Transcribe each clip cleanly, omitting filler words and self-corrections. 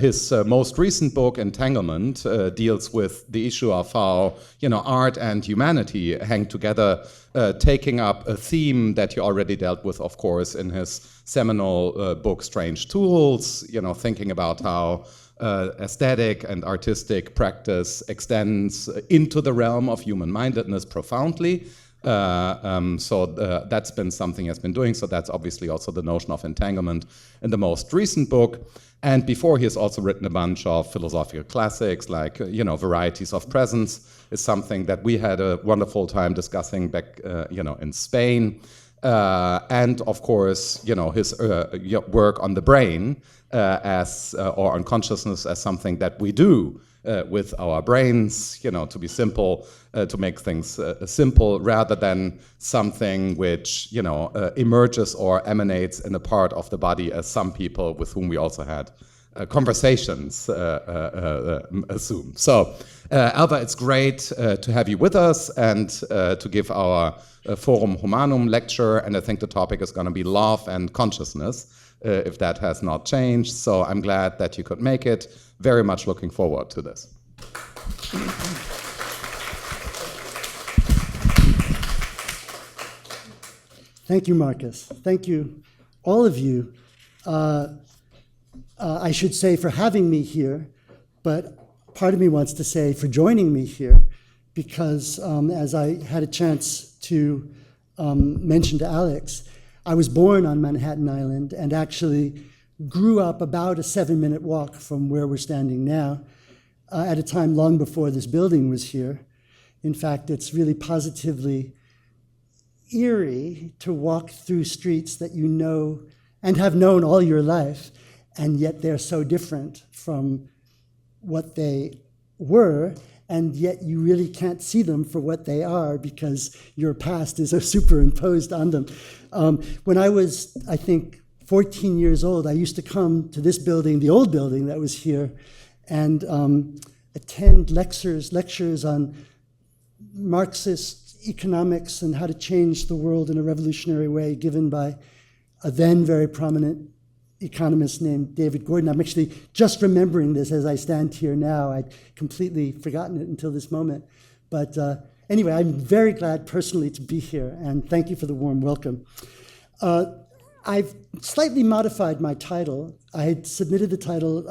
His most recent book, Entanglement, deals with the issue of how art and humanity hang together, taking up a theme that he already dealt with, of course, in his seminal book, Strange Tools. Thinking about how aesthetic and artistic practice extends into the realm of human-mindedness profoundly. That's been something he has been doing. So that's obviously also the notion of entanglement in the most recent book. And before, he has also written a bunch of philosophical classics, like, Varieties of Presence is something that we had a wonderful time discussing back, in Spain. And of course, his work on the brain or on consciousness as something that we do with our brains, to be simple, to make things simple, rather than something which, emerges or emanates in a part of the body, as some people with whom we also had conversations assume. So, Alva, it's great to have you with us and to give our Forum Humanum lecture, and I think the topic is going to be love and consciousness, if that has not changed. So I'm glad that you could make it. Very much looking forward to this. Thank you, Marcus. Thank you, all of you. I should say for having me here, but part of me wants to say for joining me here, because as I had a chance to mention to Alex, I was born on Manhattan Island and actually grew up about a 7-minute walk from where we're standing now, at a time long before this building was here. In fact, it's really positively eerie to walk through streets that you know and have known all your life, and yet they're so different from what they were, and yet you really can't see them for what they are because your past is so superimposed on them. When I was, I think, 14 years old, I used to come to this building, the old building that was here, and attend lectures on Marxist economics and how to change the world in a revolutionary way, given by a then very prominent economist named David Gordon. I'm actually just remembering this as I stand here now. I'd completely forgotten it until this moment. But anyway, I'm very glad personally to be here, and thank you for the warm welcome. I've slightly modified my title. I had submitted the title,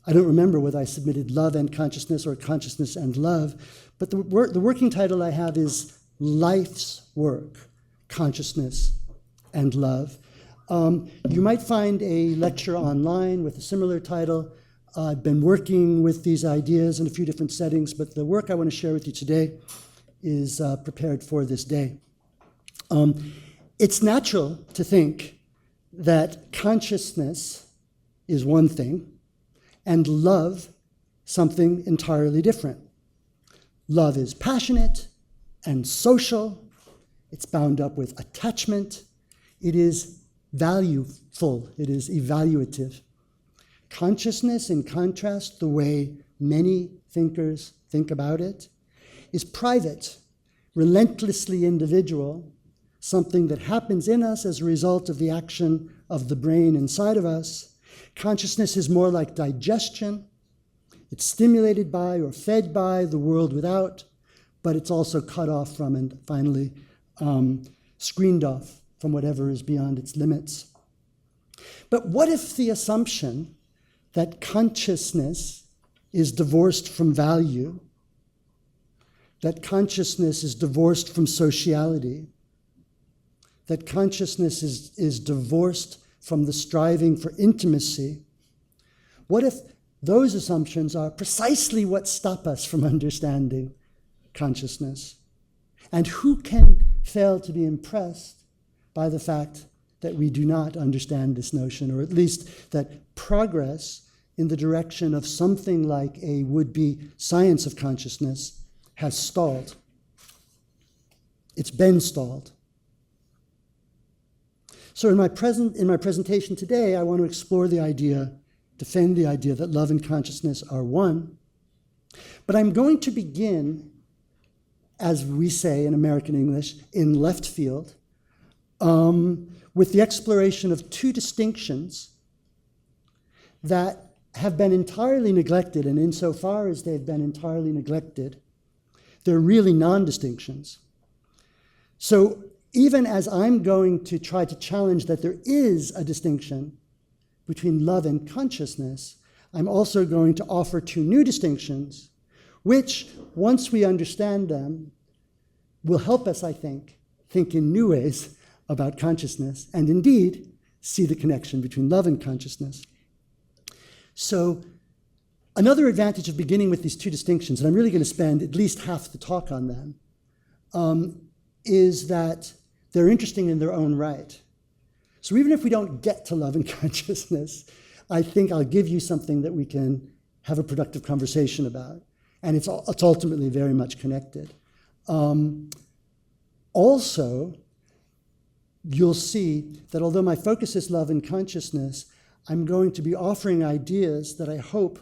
I don't remember whether I submitted Love and Consciousness or Consciousness and Love, but the working title I have is Life's Work, Consciousness and Love. You might find a lecture online with a similar title. I've been working with these ideas in a few different settings, but the work I want to share with you today is prepared for this day. It's natural to think that consciousness is one thing and love something entirely different. Love is passionate and social. It's bound up with attachment. It is valueful. It is evaluative. Consciousness, in contrast, the way many thinkers think about it, is private, relentlessly individual, something that happens in us as a result of the action of the brain inside of us. Consciousness is more like digestion. It's stimulated by or fed by the world without, but it's also cut off from and finally screened off from whatever is beyond its limits. But what if the assumption that consciousness is divorced from value, that consciousness is divorced from sociality, that consciousness is divorced from the striving for intimacy? What if those assumptions are precisely what stop us from understanding consciousness? And who can fail to be impressed by the fact that we do not understand this notion, or at least that progress in the direction of something like a would-be science of consciousness has stalled? It's been stalled. So in my presentation today, I want to explore the idea, defend the idea that love and consciousness are one. But I'm going to begin, as we say in American English, in left field, with the exploration of two distinctions that have been entirely neglected, and insofar as they've been entirely neglected, they're really non-distinctions. So even as I'm going to try to challenge that there is a distinction between love and consciousness, I'm also going to offer two new distinctions, which, once we understand them, will help us, I think in new ways about consciousness, and indeed see the connection between love and consciousness. So another advantage of beginning with these two distinctions, and I'm really going to spend at least half the talk on them, is that they're interesting in their own right. So even if we don't get to love and consciousness, I think I'll give you something that we can have a productive conversation about. And it's ultimately very much connected. Also, you'll see that although my focus is love and consciousness, I'm going to be offering ideas that I hope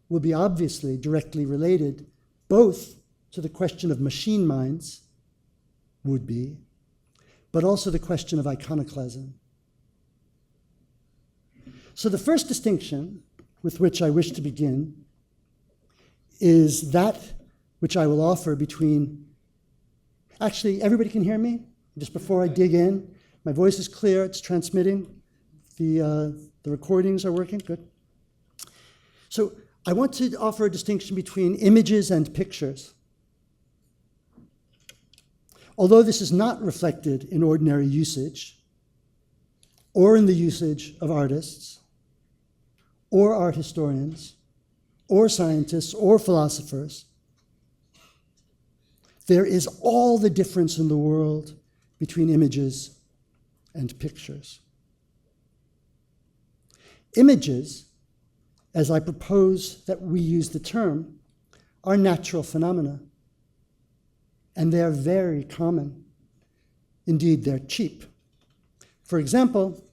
will be obviously directly related both to the question of machine minds, would be, but also the question of iconoclasm. So the first distinction with which I wish to begin is that which I will offer between, actually, everybody can hear me? Just before I dig in, my voice is clear, it's transmitting, the recordings are working, good. So I want to offer a distinction between images and pictures. Although this is not reflected in ordinary usage, or in the usage of artists, or art historians, or scientists, or philosophers, there is all the difference in the world between images and pictures. Images, as I propose that we use the term, are natural phenomena. And they are very common. Indeed, they're cheap. For example,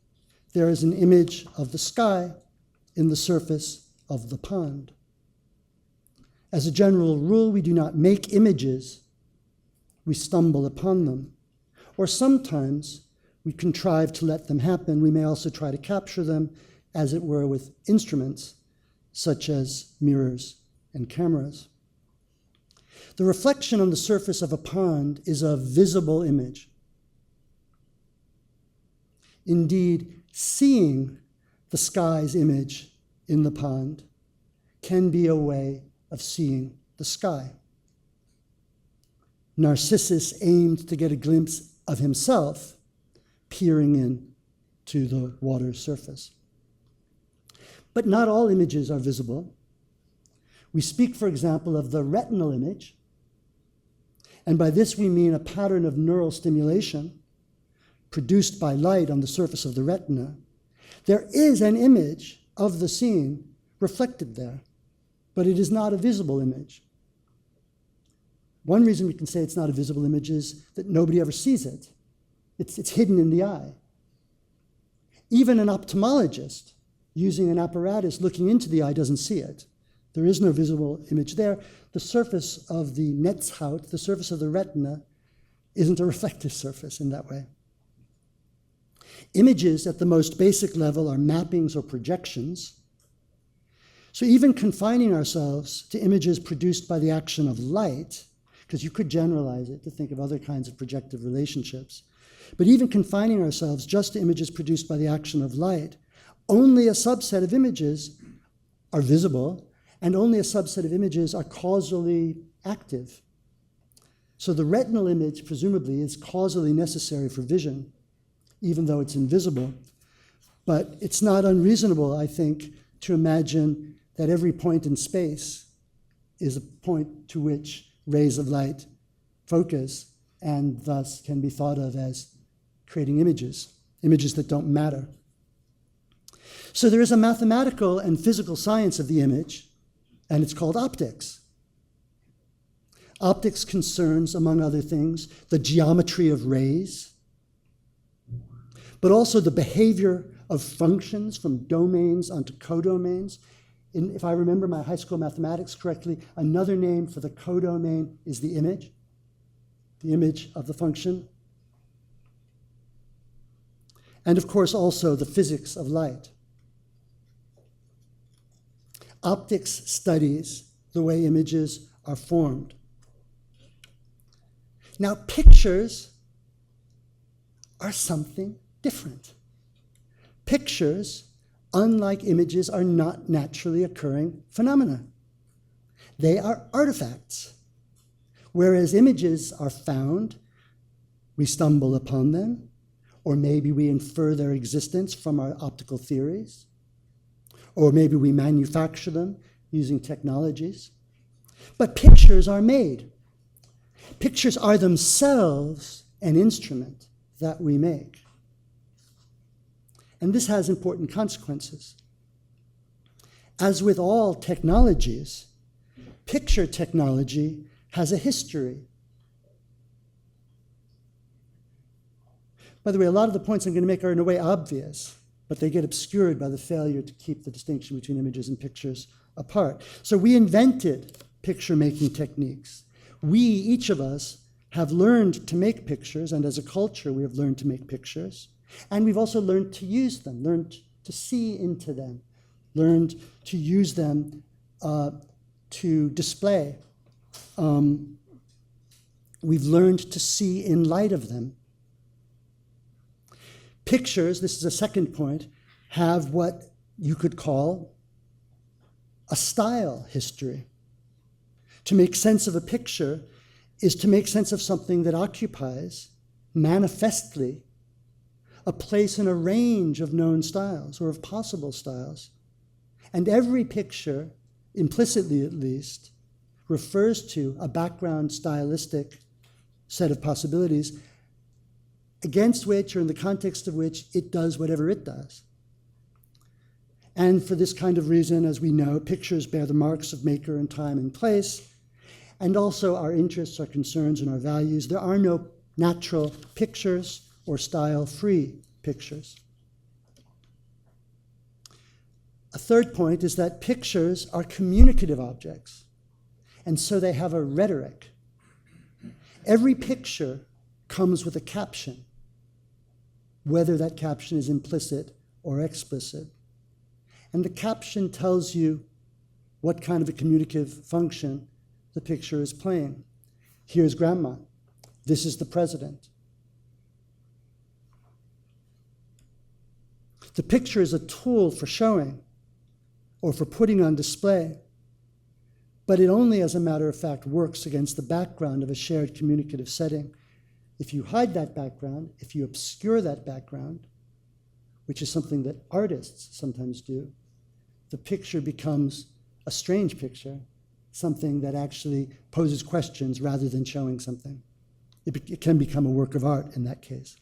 there is an image of the sky in the surface of the pond. As a general rule, we do not make images, we stumble upon them. Or sometimes we contrive to let them happen. We may also try to capture them, as it were, with instruments, such as mirrors and cameras. The reflection on the surface of a pond is a visible image. Indeed, seeing the sky's image in the pond can be a way of seeing the sky. Narcissus aimed to get a glimpse of himself peering in to the water's surface. But not all images are visible. We speak, for example, of the retinal image, and by this we mean a pattern of neural stimulation produced by light on the surface of the retina. There is an image of the scene reflected there, but it is not a visible image. One reason we can say it's not a visible image is that nobody ever sees it. It's hidden in the eye. Even an ophthalmologist using an apparatus looking into the eye doesn't see it. There is no visible image there. The surface of the Netzhaut, the surface of the retina, isn't a reflective surface in that way. Images at the most basic level are mappings or projections. So even confining ourselves to images produced by the action of light, because you could generalize it to think of other kinds of projective relationships, but even confining ourselves just to images produced by the action of light, only a subset of images are visible, and only a subset of images are causally active. So the retinal image, presumably, is causally necessary for vision, even though it's invisible. But it's not unreasonable, I think, to imagine that every point in space is a point to which rays of light focus and thus can be thought of as creating images that don't matter. So there is a mathematical and physical science of the image, and it's called optics. Optics concerns, among other things, the geometry of rays, but also the behavior of functions from domains onto codomains. If I remember my high school mathematics correctly, another name for the codomain is the image of the function. And of course also the physics of light. Optics studies the way images are formed. Now, pictures are something different. Pictures, unlike images, are not naturally occurring phenomena. They are artifacts. Whereas images are found, we stumble upon them, or maybe we infer their existence from our optical theories, or maybe we manufacture them using technologies. But pictures are made. Pictures are themselves an instrument that we make. And this has important consequences. As with all technologies, picture technology has a history. By the way, a lot of the points I'm going to make are in a way obvious, but they get obscured by the failure to keep the distinction between images and pictures apart. So we invented picture-making techniques. We, each of us, have learned to make pictures, and as a culture, we have learned to make pictures. And we've also learned to use them, learned to see into them, learned to use them to display. We've learned to see in light of them. Pictures, this is a second point, have what you could call a style history. To make sense of a picture is to make sense of something that occupies, manifestly, a place in a range of known styles, or of possible styles. And every picture, implicitly at least, refers to a background stylistic set of possibilities against which, or in the context of which, it does whatever it does. And for this kind of reason, as we know, pictures bear the marks of maker and time and place, and also our interests, our concerns, and our values. There are no natural pictures or style-free pictures. A third point is that pictures are communicative objects, and so they have a rhetoric. Every picture comes with a caption, whether that caption is implicit or explicit. And the caption tells you what kind of a communicative function the picture is playing. Here's grandma. This is the president. The picture is a tool for showing or for putting on display, but it only, as a matter of fact, works against the background of a shared communicative setting. If you hide that background, if you obscure that background, which is something that artists sometimes do, the picture becomes a strange picture, something that actually poses questions rather than showing something. It can become a work of art in that case.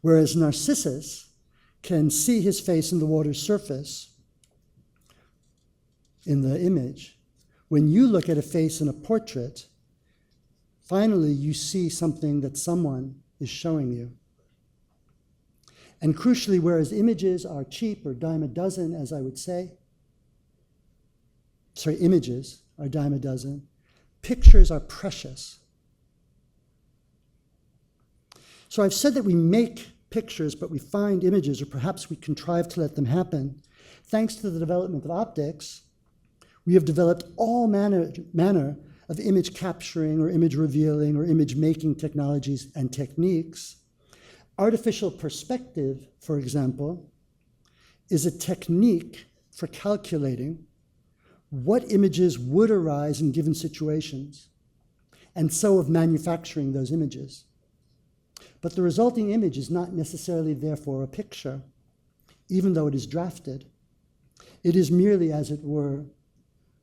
Whereas Narcissus can see his face in the water's surface in the image, when you look at a face in a portrait, finally you see something that someone is showing you. And crucially, whereas images are cheap or dime a dozen, as I would say, images are dime a dozen, pictures are precious. So I've said that we make pictures, but we find images, or perhaps we contrive to let them happen. Thanks to the development of optics, we have developed all manner of image capturing or image revealing or image making technologies and techniques. Artificial perspective, for example, is a technique for calculating what images would arise in given situations, and so of manufacturing those images. But the resulting image is not necessarily, therefore, a picture, even though it is drafted. It is merely, as it were,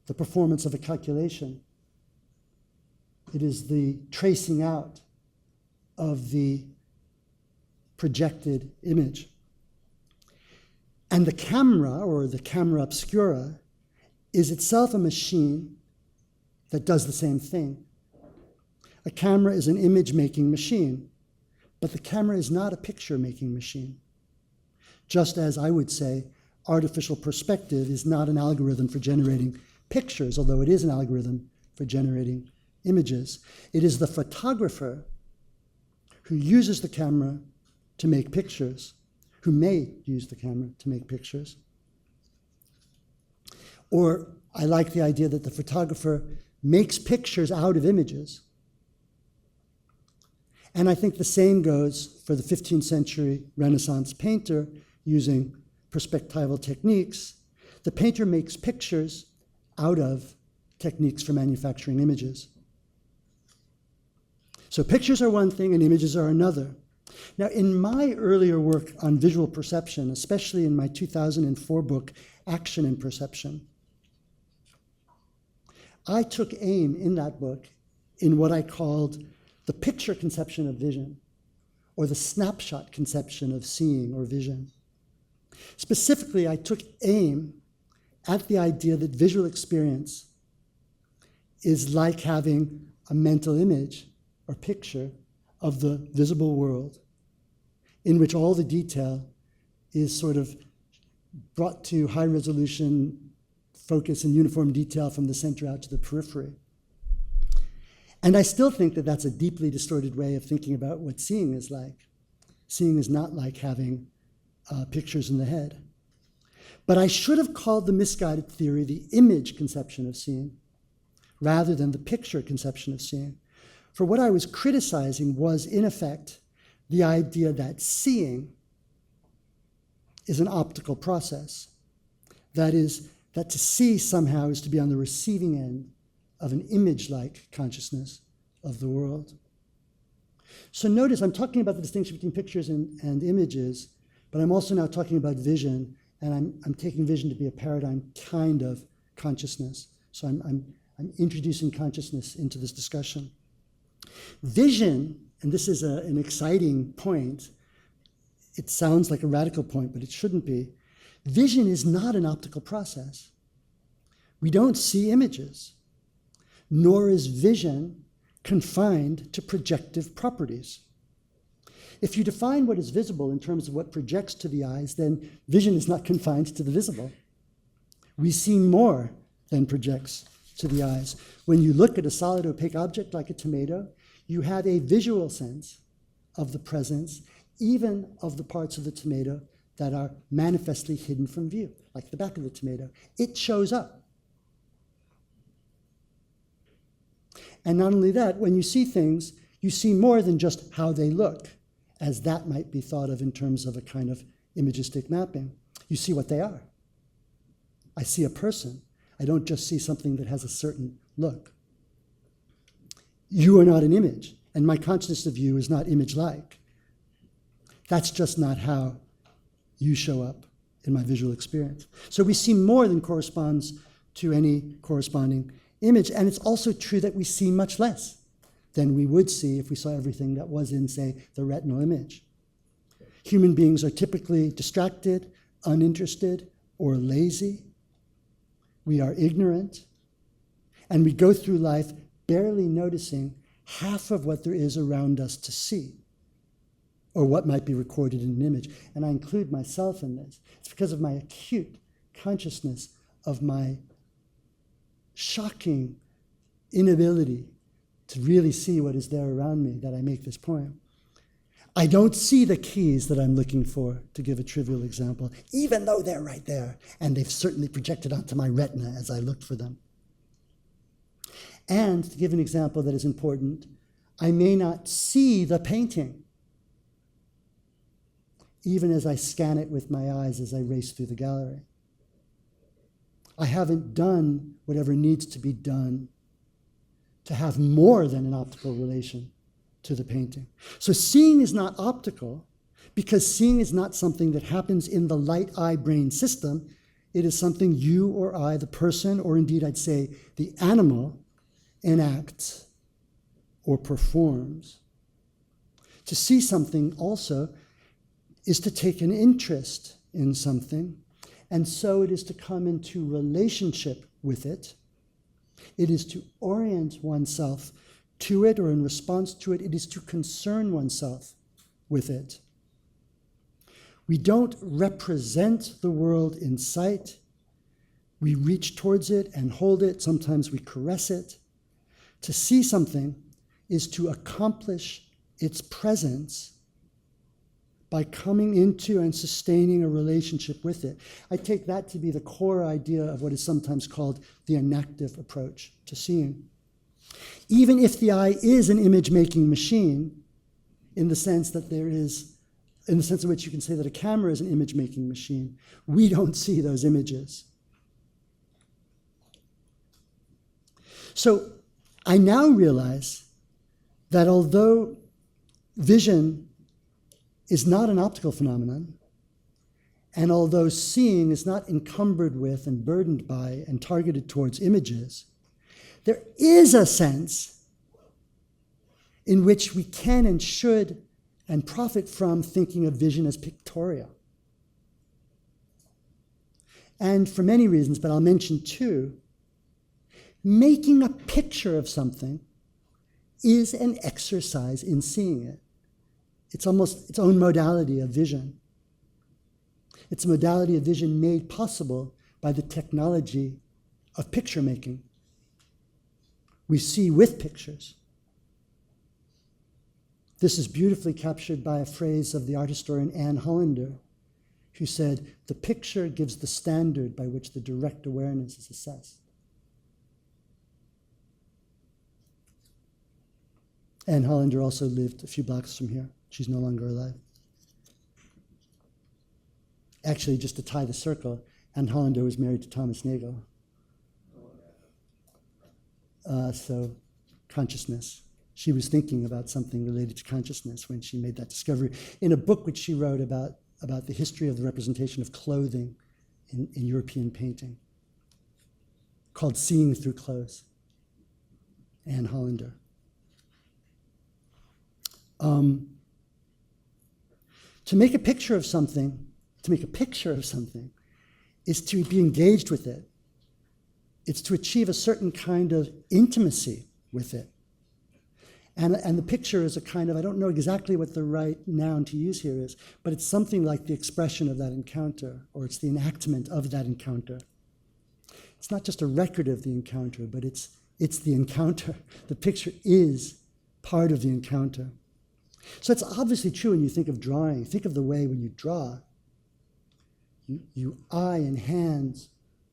the performance of a calculation. It is the tracing out of the projected image. And the camera, or the camera obscura, is itself a machine that does the same thing. A camera is an image-making machine, but the camera is not a picture-making machine. Just as I would say, artificial perspective is not an algorithm for generating pictures, although it is an algorithm for generating images. It is the photographer who uses the camera to make pictures, who may use the camera to make pictures. Or I like the idea that the photographer makes pictures out of images. And I think the same goes for the 15th century Renaissance painter using perspectival techniques. The painter makes pictures out of techniques for manufacturing images. So pictures are one thing and images are another. Now, in my earlier work on visual perception, especially in my 2004 book, Action and Perception, I took aim in that book in what I called the picture conception of vision, or the snapshot conception of seeing or vision. Specifically, I took aim at the idea that visual experience is like having a mental image or picture of the visible world in which all the detail is sort of brought to high resolution focus and uniform detail from the center out to the periphery. And I still think that that's a deeply distorted way of thinking about what seeing is like. Seeing is not like having pictures in the head. But I should have called the misguided theory the image conception of seeing rather than the picture conception of seeing. For what I was criticizing was, in effect, the idea that seeing is an optical process. That is, that to see somehow is to be on the receiving end of an image-like consciousness of the world. So notice I'm talking about the distinction between pictures and images, but I'm also now talking about vision, and I'm taking vision to be a paradigm kind of consciousness. So I'm introducing consciousness into this discussion. Vision, and this is an exciting point, it sounds like a radical point, but it shouldn't be. Vision is not an optical process. We don't see images, nor is vision confined to projective properties. If you define what is visible in terms of what projects to the eyes, then vision is not confined to the visible. We see more than projects to the eyes. When you look at a solid opaque object like a tomato, you have a visual sense of the presence, even of the parts of the tomato that are manifestly hidden from view, like the back of the tomato. It shows up. And not only that, when you see things, you see more than just how they look, as that might be thought of in terms of a kind of imagistic mapping. You see what they are. I see a person. I don't just see something that has a certain look. You are not an image, and my consciousness of you is not image-like. That's just not how you show up in my visual experience. So we see more than corresponds to any corresponding image, and it's also true that we see much less than we would see if we saw everything that was in, say, the retinal image. Human beings are typically distracted, uninterested, or lazy. We are ignorant, and we go through life barely noticing half of what there is around us to see, or what might be recorded in an image. And I include myself in this. It's because of my acute consciousness of my shocking inability to really see what is there around me that I make this point. I don't see the keys that I'm looking for, to give a trivial example, even though they're right there, and they've certainly projected onto my retina as I looked for them. And to give an example that is important, I may not see the painting, even as I scan it with my eyes as I race through the gallery. I haven't done whatever needs to be done to have more than an optical relation to the painting. So seeing is not optical because seeing is not something that happens in the light eye brain system. It is something you or I, the person, or indeed I'd say the animal, enacts or performs. To see something also is to take an interest in something, and so it is to come into relationship with it. It is to orient oneself to it or in response to it. It is to concern oneself with it. We don't represent the world in sight. We reach towards it and hold it. Sometimes we caress it. To see something is to accomplish its presence by coming into and sustaining a relationship with it. I take that to be the core idea of what is sometimes called the enactive approach to seeing. Even if the eye is an image-making machine, in the sense in which you can say that a camera is an image-making machine, we don't see those images. So I now realize that although vision is not an optical phenomenon, and although seeing is not encumbered with and burdened by and targeted towards images, there is a sense in which we can and should and profit from thinking of vision as pictorial. And for many reasons, but I'll mention two, making a picture of something is an exercise in seeing it. It's almost its own modality of vision. It's a modality of vision made possible by the technology of picture making. We see with pictures. This is beautifully captured by a phrase of the art historian Anne Hollander, who said, "The picture gives the standard by which the direct awareness is assessed." Anne Hollander also lived a few blocks from here. She's no longer alive. Actually, just to tie the circle, Anne Hollander was married to Thomas Nagel. So consciousness. She was thinking about something related to consciousness when she made that discovery in a book which she wrote about the history of the representation of clothing in European painting, called Seeing Through Clothes. Anne Hollander. To make a picture of something is to be engaged with it. It's to achieve a certain kind of intimacy with it. And the picture is a kind of, I don't know exactly what the right noun to use here is, but it's something like the expression of that encounter, or it's the enactment of that encounter. It's not just a record of the encounter, but it's the encounter. The picture is part of the encounter. So it's obviously true when you think of drawing. Think of the way when you draw, you eye and hands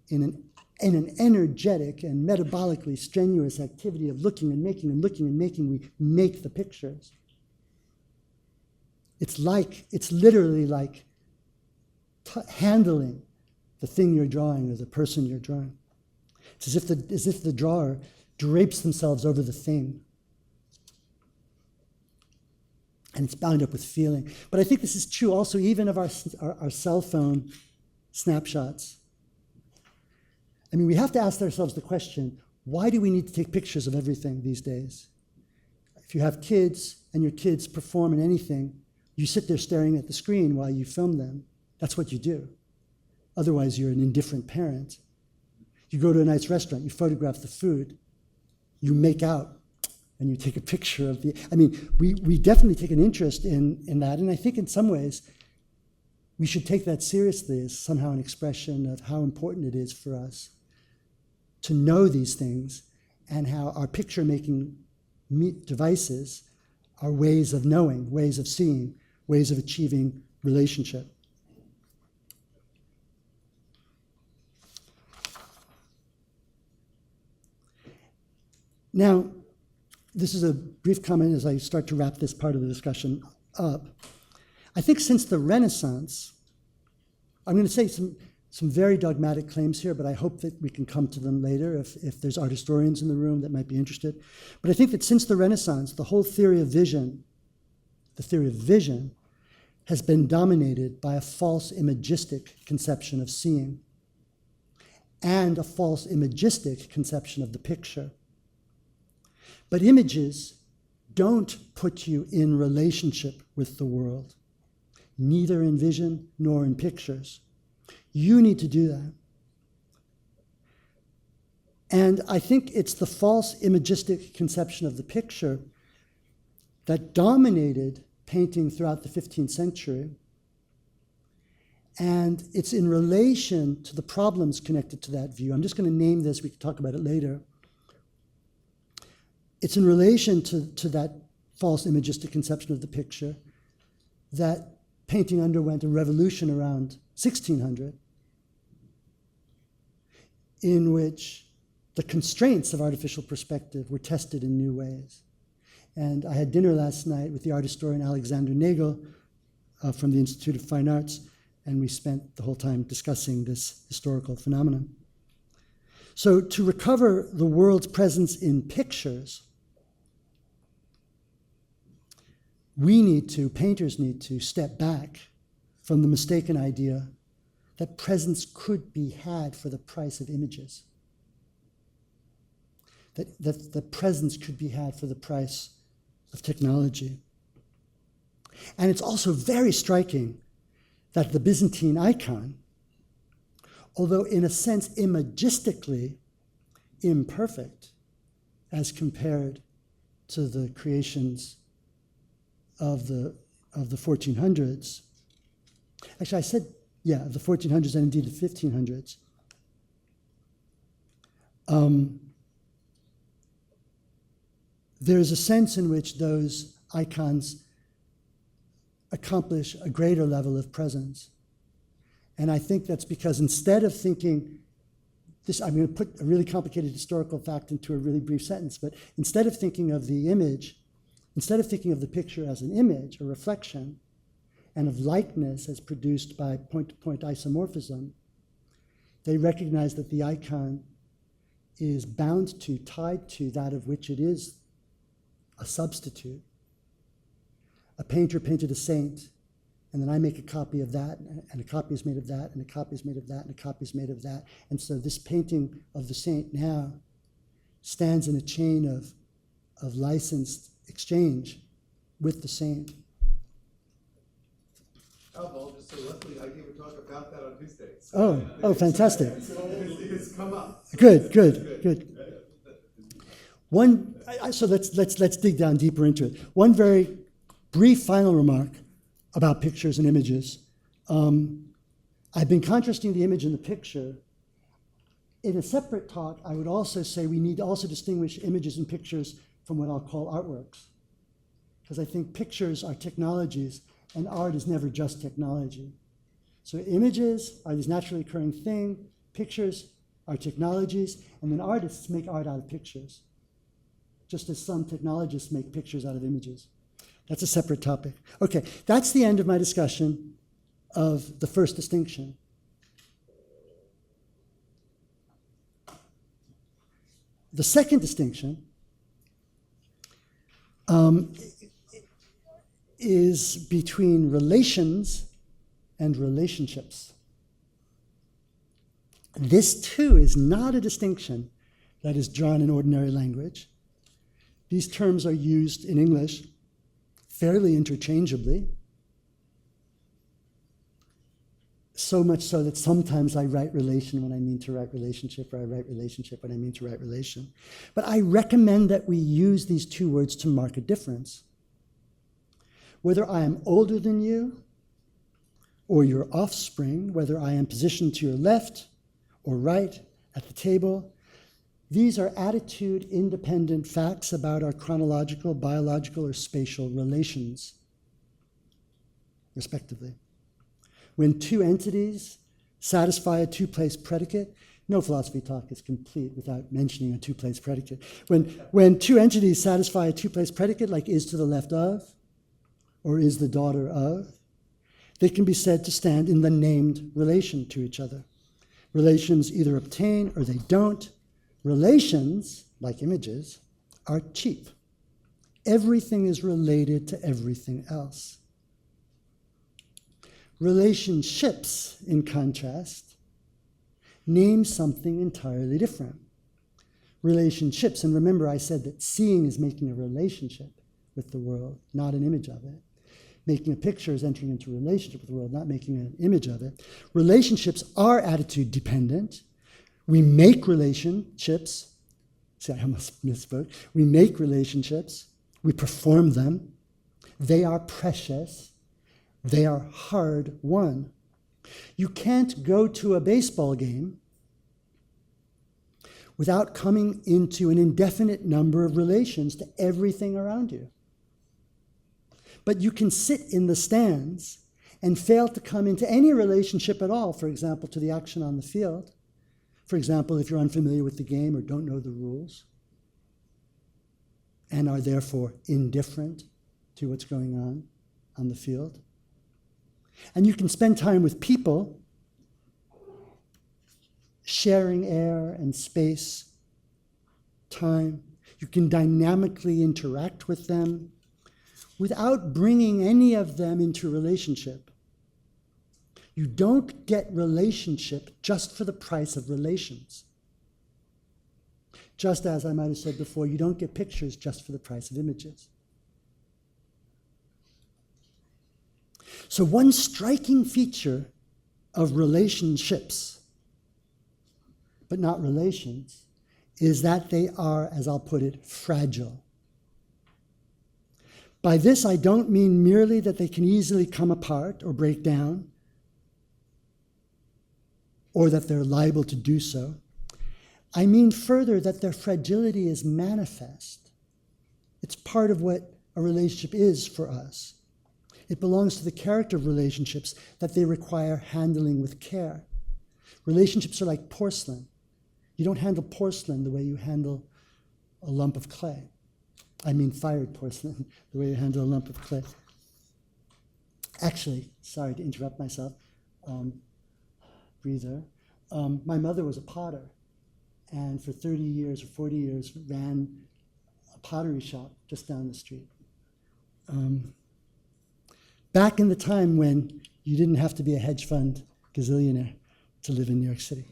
in an energetic and metabolically strenuous activity of looking and making and looking and making, we make the pictures. It's literally like handling the thing you're drawing or the person you're drawing. It's as if the drawer drapes themselves over the thing. And it's bound up with feeling. But I think this is true also even of our cell phone snapshots. I mean, we have to ask ourselves the question, why do we need to take pictures of everything these days? If you have kids and your kids perform in anything, you sit there staring at the screen while you film them. That's what you do. Otherwise, you're an indifferent parent. You go to a nice restaurant, you photograph the food, you make out, and you take a picture of we definitely take an interest in that, and I think in some ways we should take that seriously as somehow an expression of how important it is for us to know these things and how our picture-making devices are ways of knowing, ways of seeing, ways of achieving relationship. Now, this is a brief comment as I start to wrap this part of the discussion up. I think since the Renaissance, I'm going to say some very dogmatic claims here, but I hope that we can come to them later if there's art historians in the room that might be interested. But I think that since the Renaissance, the whole theory of vision, has been dominated by a false imagistic conception of seeing and a false imagistic conception of the picture. But images don't put you in relationship with the world, neither in vision nor in pictures. You need to do that. And I think it's the false imagistic conception of the picture that dominated painting throughout the 15th century. And it's in relation to the problems connected to that view. I'm just going to name this, we can talk about it later. it's in relation to that false imagistic conception of the picture that painting underwent a revolution around 1600 in which the constraints of artificial perspective were tested in new ways. And I had dinner last night with the art historian Alexander Nagel from the Institute of Fine Arts, and we spent the whole time discussing this historical phenomenon. So to recover the world's presence in pictures, painters need to step back from the mistaken idea that presence could be had for the price of images. That the presence could be had for the price of technology. And it's also very striking that the Byzantine icon, although in a sense imagistically imperfect as compared to the creations of the 1400s, actually I said, yeah, of the 1400s and indeed the 1500s, there's a sense in which those icons accomplish a greater level of presence. And I think that's because instead of thinking, I'm going to put a really complicated historical fact into a really brief sentence, but instead of thinking of the image, instead of thinking of the picture as an image, a reflection, and of likeness as produced by point-to-point isomorphism, they recognize that the icon is bound to, tied to that of which it is a substitute. A painter painted a saint, and then I make a copy of that, and a copy is made of that, and a copy is made of that, and a copy is made of that. And so this painting of the saint now stands in a chain of licensed exchange with the saint. Alva, I'll just say, Leslie, I gave a talk about that on Tuesday. Oh, fantastic. It's come up. Good. So let's dig down deeper into it. One very brief final remark about pictures and images. I've been contrasting the image and the picture. In a separate talk, I would also say we need to also distinguish images and pictures from what I'll call artworks. Because I think pictures are technologies and art is never just technology. So images are this naturally occurring thing, pictures are technologies, and then artists make art out of pictures, just as some technologists make pictures out of images. That's a separate topic. Okay, that's the end of my discussion of the first distinction. The second distinction is between relations and relationships. This, too, is not a distinction that is drawn in ordinary language. These terms are used in English fairly interchangeably, so much so that sometimes I write relation when I mean to write relationship, or I write relationship when I mean to write relation. But I recommend that we use these two words to mark a difference. Whether I am older than you or your offspring, whether I am positioned to your left or right at the table, these are attitude-independent facts about our chronological, biological, or spatial relations, respectively. When two entities satisfy a two-place predicate, no philosophy talk is complete without mentioning a two-place predicate. When two entities satisfy a two-place predicate, like is to the left of, or is the daughter of, they can be said to stand in the named relation to each other. Relations either obtain or they don't. Relations, like images, are cheap. Everything is related to everything else. Relationships, in contrast, name something entirely different. Relationships, and remember I said that seeing is making a relationship with the world, not an image of it. Making a picture is entering into a relationship with the world, not making an image of it. Relationships are attitude dependent. We make relationships. See, I almost misspoke. We make relationships. We perform them. They are precious. They are hard won. You can't go to a baseball game without coming into an indefinite number of relations to everything around you. But you can sit in the stands and fail to come into any relationship at all, for example, to the action on the field. For example, if you're unfamiliar with the game or don't know the rules, and are therefore indifferent to what's going on the field. And you can spend time with people, sharing air and space, time. You can dynamically interact with them without bringing any of them into relationship. You don't get relationship just for the price of relations. Just as I might have said before, you don't get pictures just for the price of images. So one striking feature of relationships, but not relations, is that they are, as I'll put it, fragile. By this, I don't mean merely that they can easily come apart or break down, or that they're liable to do so. I mean further that their fragility is manifest. It's part of what a relationship is for us. It belongs to the character of relationships that they require handling with care. Relationships are like porcelain. You don't handle porcelain the way you handle a lump of clay. I mean fired porcelain, the way you handle a lump of clay. Actually, sorry to interrupt myself, breather. My mother was a potter, and for 30 years or 40 years ran a pottery shop just down the street. Back in the time when you didn't have to be a hedge fund gazillionaire to live in New York City.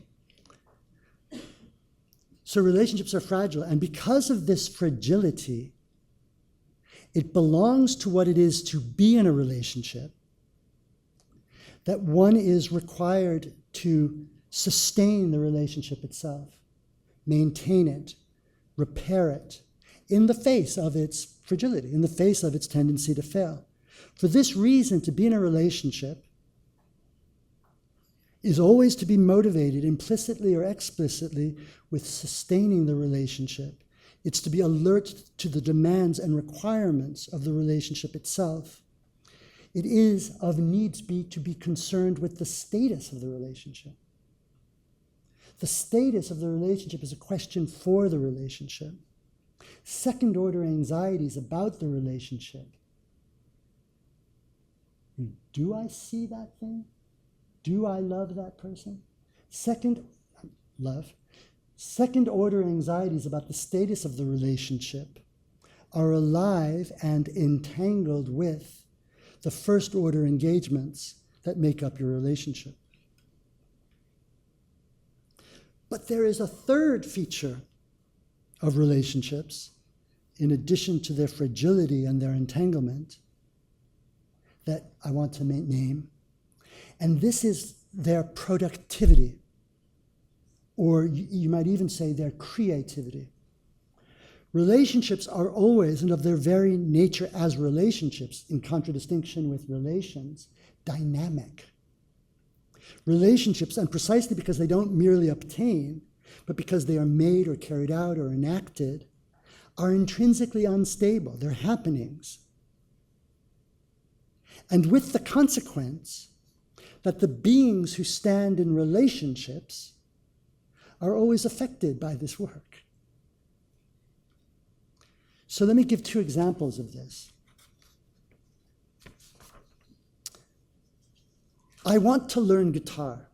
So relationships are fragile, and because of this fragility, it belongs to what it is to be in a relationship that one is required to sustain the relationship itself, maintain it, repair it, in the face of its fragility, in the face of its tendency to fail. For this reason, to be in a relationship is always to be motivated implicitly or explicitly with sustaining the relationship. It's to be alert to the demands and requirements of the relationship itself. It is of needs be to be concerned with the status of the relationship. The status of the relationship is a question for the relationship. Second-order anxieties about the relationship. Do I see that thing? Do I love that person? Second-order anxieties about the status of the relationship are alive and entangled with the first-order engagements that make up your relationship. But there is a third feature of relationships, in addition to their fragility and their entanglement, that I want to name, and this is their productivity, or you might even say their creativity. Relationships are always, and of their very nature as relationships, in contradistinction with relations, dynamic. Relationships, and precisely because they don't merely obtain, but because they are made or carried out or enacted, are intrinsically unstable. They're happenings. And with the consequence that the beings who stand in relationships are always affected by this work. So let me give two examples of this. I want to learn guitar.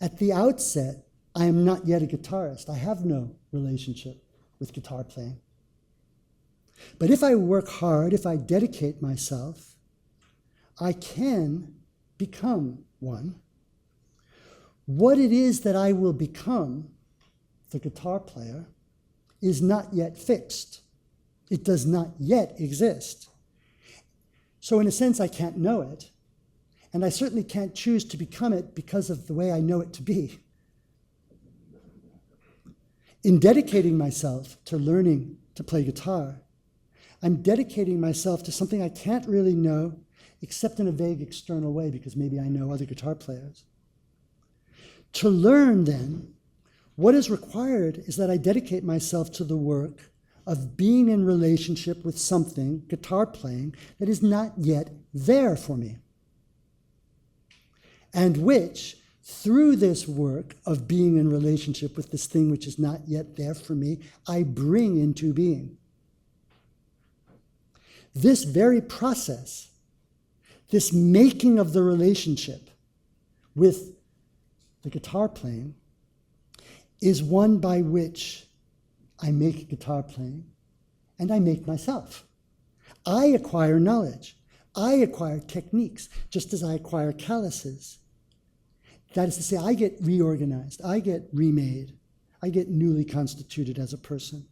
At the outset, I am not yet a guitarist. I have no relationship with guitar playing. But if I work hard, if I dedicate myself, I can become one. What it is that I will become, the guitar player, is not yet fixed. It does not yet exist. So in a sense, I can't know it. And I certainly can't choose to become it because of the way I know it to be. In dedicating myself to learning to play guitar, I'm dedicating myself to something I can't really know except in a vague external way because maybe I know other guitar players. To learn, then, What is required is that I dedicate myself to the work of being in relationship with something, guitar playing, that is not yet there for me. And which, through this work of being in relationship with this thing which is not yet there for me, I bring into being. This very process, this making of the relationship with the guitar playing, is one by which I make guitar playing and I make myself. I acquire knowledge. I acquire techniques, just as I acquire calluses. That is to say, I get reorganized, I get remade, I get newly constituted as a person.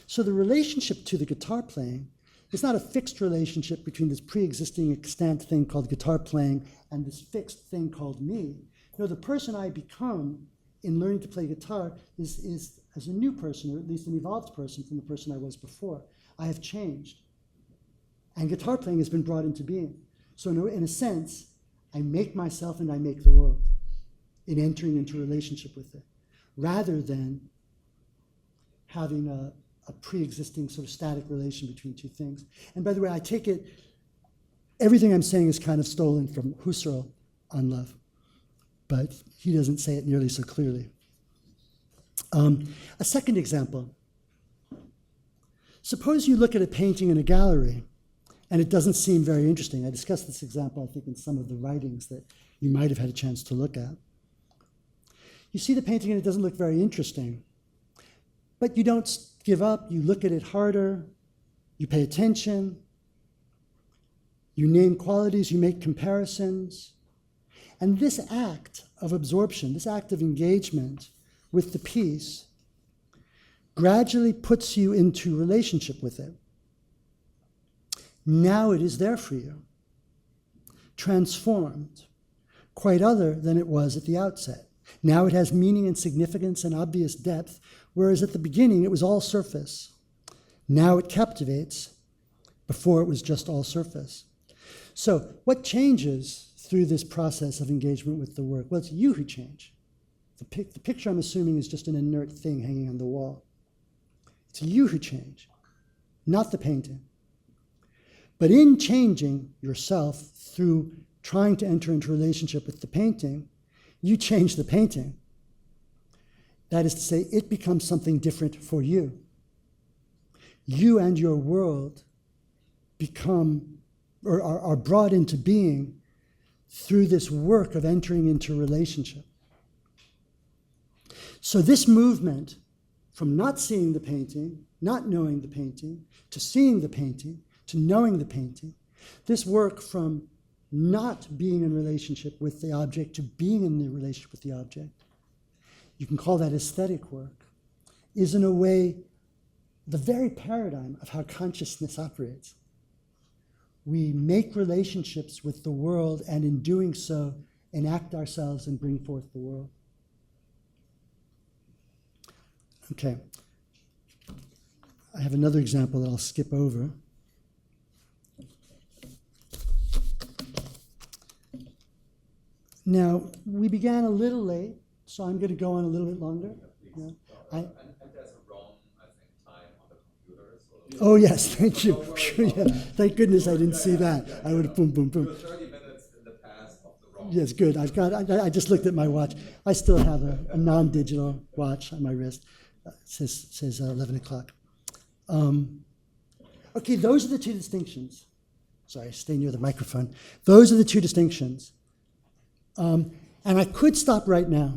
So the relationship to the guitar playing is not a fixed relationship between this pre-existing extant thing called guitar playing and this fixed thing called me. No, the person I become in learning to play guitar is as a new person, or at least an evolved person from the person I was before. I have changed. And guitar playing has been brought into being. So in a sense, I make myself and I make the world in entering into a relationship with it, rather than having a pre-existing sort of static relation between two things. And by the way, I take it, everything I'm saying is kind of stolen from Husserl on love, but he doesn't say it nearly so clearly. A second example. Suppose you look at a painting in a gallery and it doesn't seem very interesting. I discussed this example, I think, in some of the writings that you might have had a chance to look at. You see the painting and it doesn't look very interesting, but you don't give up, you look at it harder, you pay attention, you name qualities, you make comparisons. And this act of absorption, this act of engagement with the piece, gradually puts you into relationship with it. Now it is there for you, transformed, quite other than it was at the outset. Now it has meaning and significance and obvious depth, whereas at the beginning it was all surface. Now it captivates, before it was just all surface. So what changes through this process of engagement with the work? Well, it's you who change. The picture, I'm assuming, is just an inert thing hanging on the wall. It's you who change, not the painting. But in changing yourself through trying to enter into relationship with the painting, you change the painting. That is to say, it becomes something different for you. You and your world become, or are brought into being through this work of entering into relationship. So this movement from not seeing the painting, not knowing the painting, to seeing the painting, to knowing the painting, this work from not being in relationship with the object to being in the relationship with the object, you can call that aesthetic work, is in a way the very paradigm of how consciousness operates. We make relationships with the world, and in doing so, enact ourselves and bring forth the world. Okay. I have another example that I'll skip over. Now, we began a little late, so I'm going to go on a little bit longer. Yeah. And there's a wrong, I think, time on the computer. So Oh, yes, thank you. Yeah, thank goodness I didn't see that. I would have boom, boom, boom. you're 30 minutes in the past of the wrong. Yes, good. I just looked at my watch. I still have a non-digital watch on my wrist. It says 11 o'clock. Okay, those are the two distinctions. Sorry, stay near the microphone. Those are the two distinctions. And I could stop right now,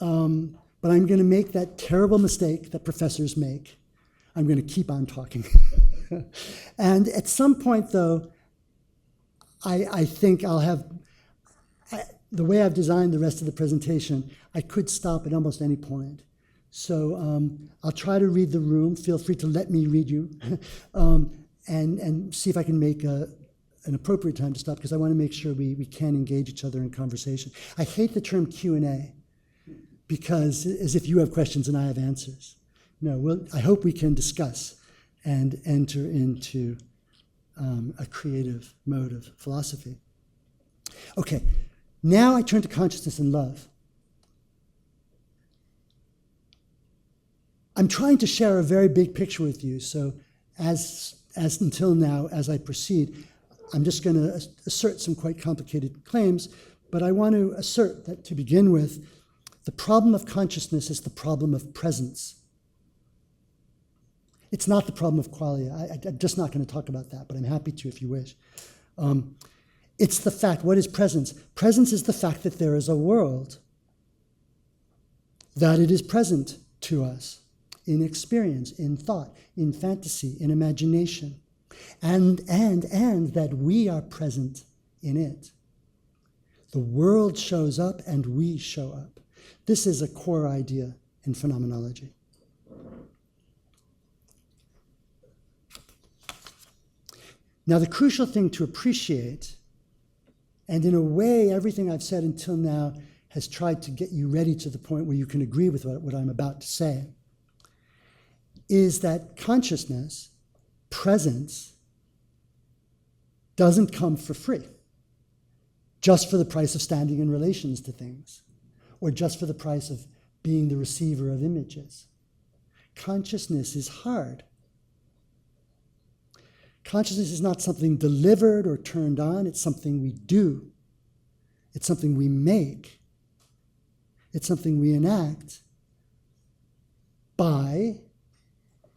but I'm going to make that terrible mistake that professors make. I'm going to keep on talking. And at some point, though, I think I'll have, the way I've designed the rest of the presentation, I could stop at almost any point. So I'll try to read the room. Feel free to let me read you, and see if I can make an appropriate time to stop, because I want to make sure we can engage each other in conversation. I hate the term Q&A, because as if you have questions and I have answers. No, I hope we can discuss and enter into a creative mode of philosophy. Okay, now I turn to consciousness and love. I'm trying to share a very big picture with you, so as until now, as I proceed, I'm just going to assert some quite complicated claims, but I want to assert that, to begin with, the problem of consciousness is the problem of presence. It's not the problem of qualia. I'm just not going to talk about that, but I'm happy to if you wish. It's the fact, what is presence? Presence is the fact that there is a world, that it is present to us in experience, in thought, in fantasy, in imagination, and that we are present in it. The world shows up and we show up. This is a core idea in phenomenology. Now, the crucial thing to appreciate, and in a way, everything I've said until now has tried to get you ready to the point where you can agree with what I'm about to say, is that consciousness, presence, doesn't come for free, just for the price of standing in relations to things, or just for the price of being the receiver of images. Consciousness is hard. Consciousness is not something delivered or turned on, it's something we do. It's something we make. It's something we enact by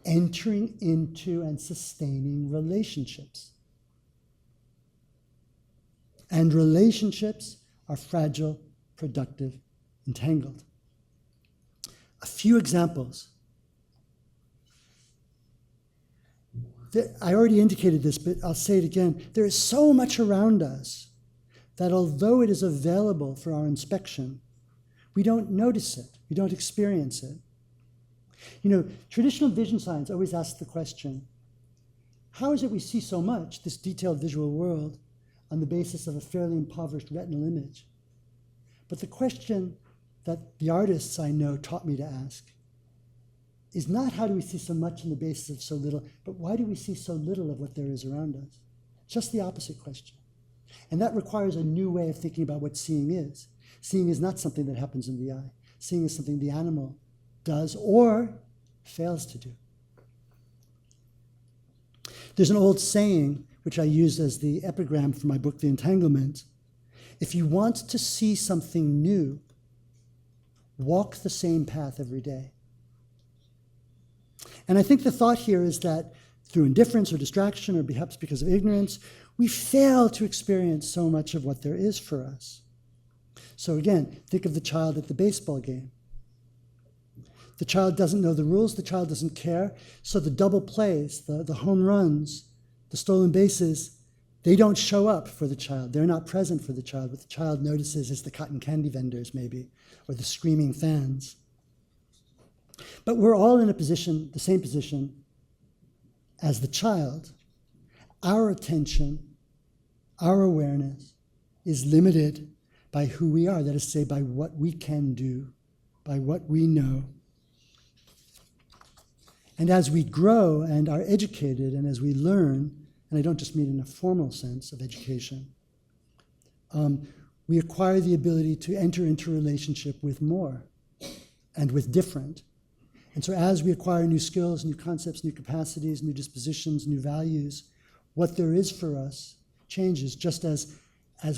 entering into and sustaining relationships. And relationships are fragile, productive, entangled. A few examples. I already indicated this, but I'll say it again. There is so much around us that although it is available for our inspection, we don't notice it, we don't experience it. You know, traditional vision science always asks the question, how is it we see so much, this detailed visual world, on the basis of a fairly impoverished retinal image? But the question that the artists I know taught me to ask is not how do we see so much on the basis of so little, but why do we see so little of what there is around us? Just the opposite question. And that requires a new way of thinking about what seeing is. Seeing is not something that happens in the eye. Seeing is something the animal does or fails to do. There's an old saying, which I use as the epigram for my book, The Entanglement. If you want to see something new, walk the same path every day. And I think the thought here is that through indifference or distraction, or perhaps because of ignorance, we fail to experience so much of what there is for us. So again, think of the child at the baseball game. The child doesn't know the rules, the child doesn't care, so the double plays, the home runs, the stolen bases, they don't show up for the child. They're not present for the child. What the child notices is the cotton candy vendors, maybe, or the screaming fans. But we're all in a position, the same position as the child. Our attention, our awareness is limited by who we are, that is to say, by what we can do, by what we know. And as we grow and are educated, and as we learn, and I don't just mean in a formal sense of education, we acquire the ability to enter into relationship with more and with different. And so as we acquire new skills, new concepts, new capacities, new dispositions, new values, what there is for us changes, just as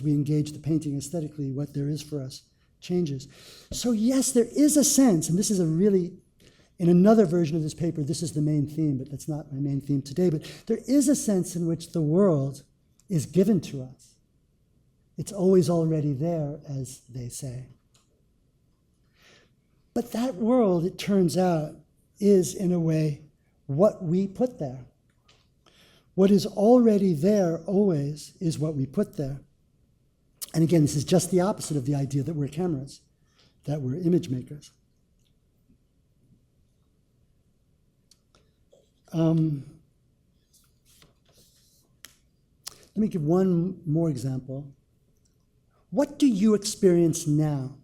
we engage the painting aesthetically, what there is for us changes. So yes, there is a sense, and this is a really, in another version of this paper, this is the main theme, but that's not my main theme today, but there is a sense in which the world is given to us. It's always already there, as they say. But that world, it turns out, is, in a way, what we put there. What is already there always is what we put there. And again, this is just the opposite of the idea that we're cameras, that we're image makers. Let me give one more example. What do you experience now?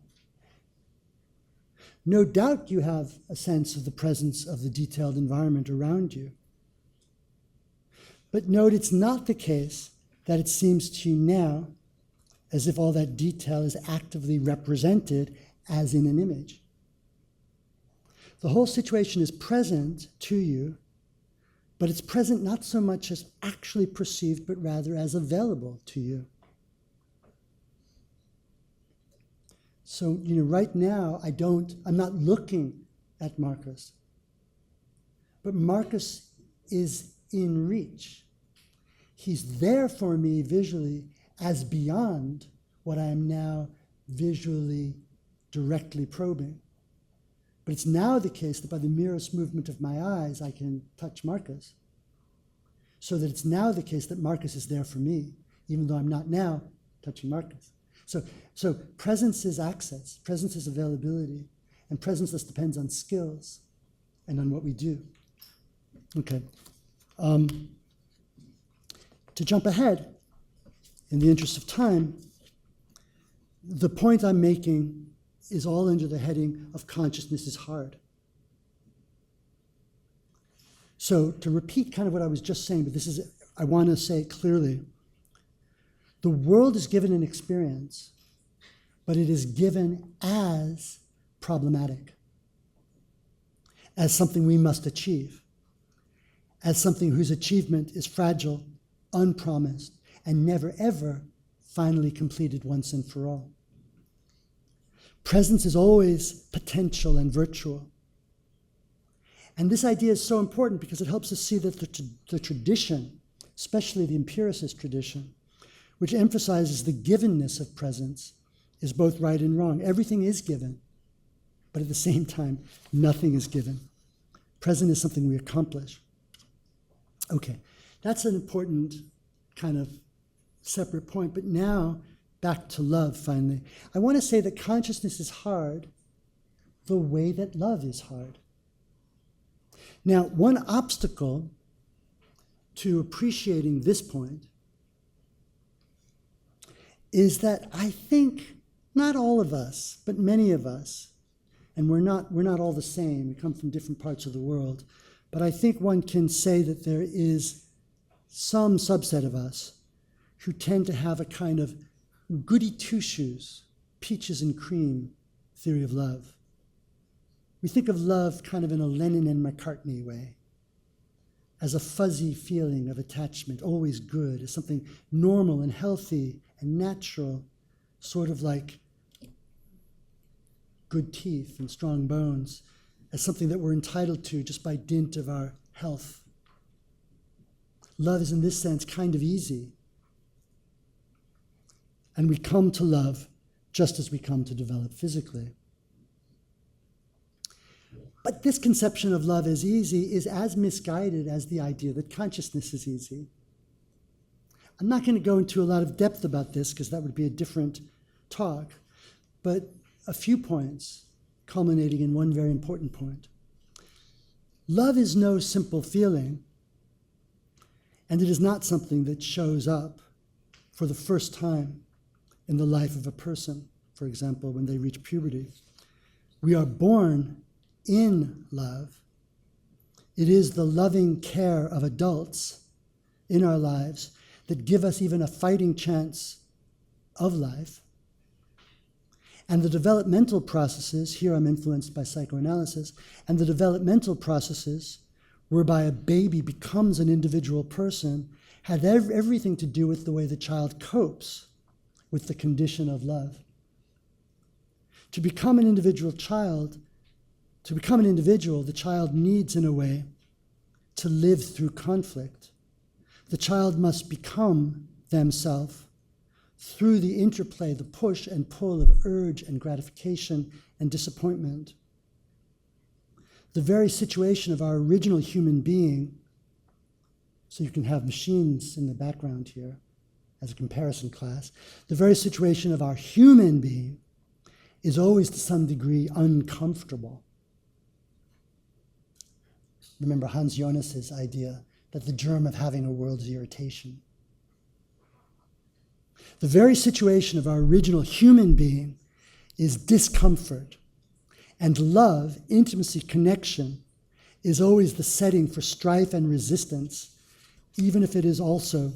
No doubt you have a sense of the presence of the detailed environment around you. But note it's not the case that it seems to you now as if all that detail is actively represented as in an image. The whole situation is present to you, but it's present not so much as actually perceived, but rather as available to you. So, right now, I'm not looking at Marcus, but Marcus is in reach. He's there for me visually as beyond what I am now visually directly probing. But it's now the case that by the merest movement of my eyes, I can touch Marcus. So that it's now the case that Marcus is there for me, even though I'm not now touching Marcus. So presence is access, presence is availability, and presence just depends on skills and on what we do. Okay. To jump ahead, in the interest of time, the point I'm making is all under the heading of consciousness is hard. So to repeat kind of what I was just saying, but I want to say it clearly. The world is given an experience, but it is given as problematic, as something we must achieve, as something whose achievement is fragile, unpromised, and never ever finally completed once and for all. Presence is always potential and virtual. And this idea is so important because it helps us see that the tradition, especially the empiricist tradition, which emphasizes the givenness of presence, is both right and wrong. Everything is given, but at the same time, nothing is given. Present is something we accomplish. Okay, that's an important kind of separate point, but now back to love finally. I want to say that consciousness is hard the way that love is hard. Now, one obstacle to appreciating this point is that I think not all of us, but many of us, and we're not all the same, we come from different parts of the world, but I think one can say that there is some subset of us who tend to have a kind of goody two-shoes, peaches and cream theory of love. We think of love kind of in a Lennon and McCartney way, as a fuzzy feeling of attachment, always good, as something normal and healthy and natural, sort of like good teeth and strong bones, as something that we're entitled to just by dint of our health. Love is in this sense kind of easy. And we come to love just as we come to develop physically. But this conception of love as easy is as misguided as the idea that consciousness is easy. I'm not going to go into a lot of depth about this because that would be a different talk, but a few points culminating in one very important point. Love is no simple feeling, and it is not something that shows up for the first time in the life of a person, for example, when they reach puberty. We are born in love. It is the loving care of adults in our lives that give us even a fighting chance of life. And the developmental processes, here I'm influenced by psychoanalysis, and the developmental processes whereby a baby becomes an individual person have everything to do with the way the child copes with the condition of love. To become an individual, the child needs, in a way, to live through conflict. The child must become themselves through the interplay, the push and pull of urge and gratification and disappointment. The very situation of our original human being, so you can have machines in the background here as a comparison class, the very situation of our human being is always to some degree uncomfortable. Remember Hans Jonas's idea that the germ of having a world is irritation. The very situation of our original human being is discomfort, and love, intimacy, connection is always the setting for strife and resistance, even if it is also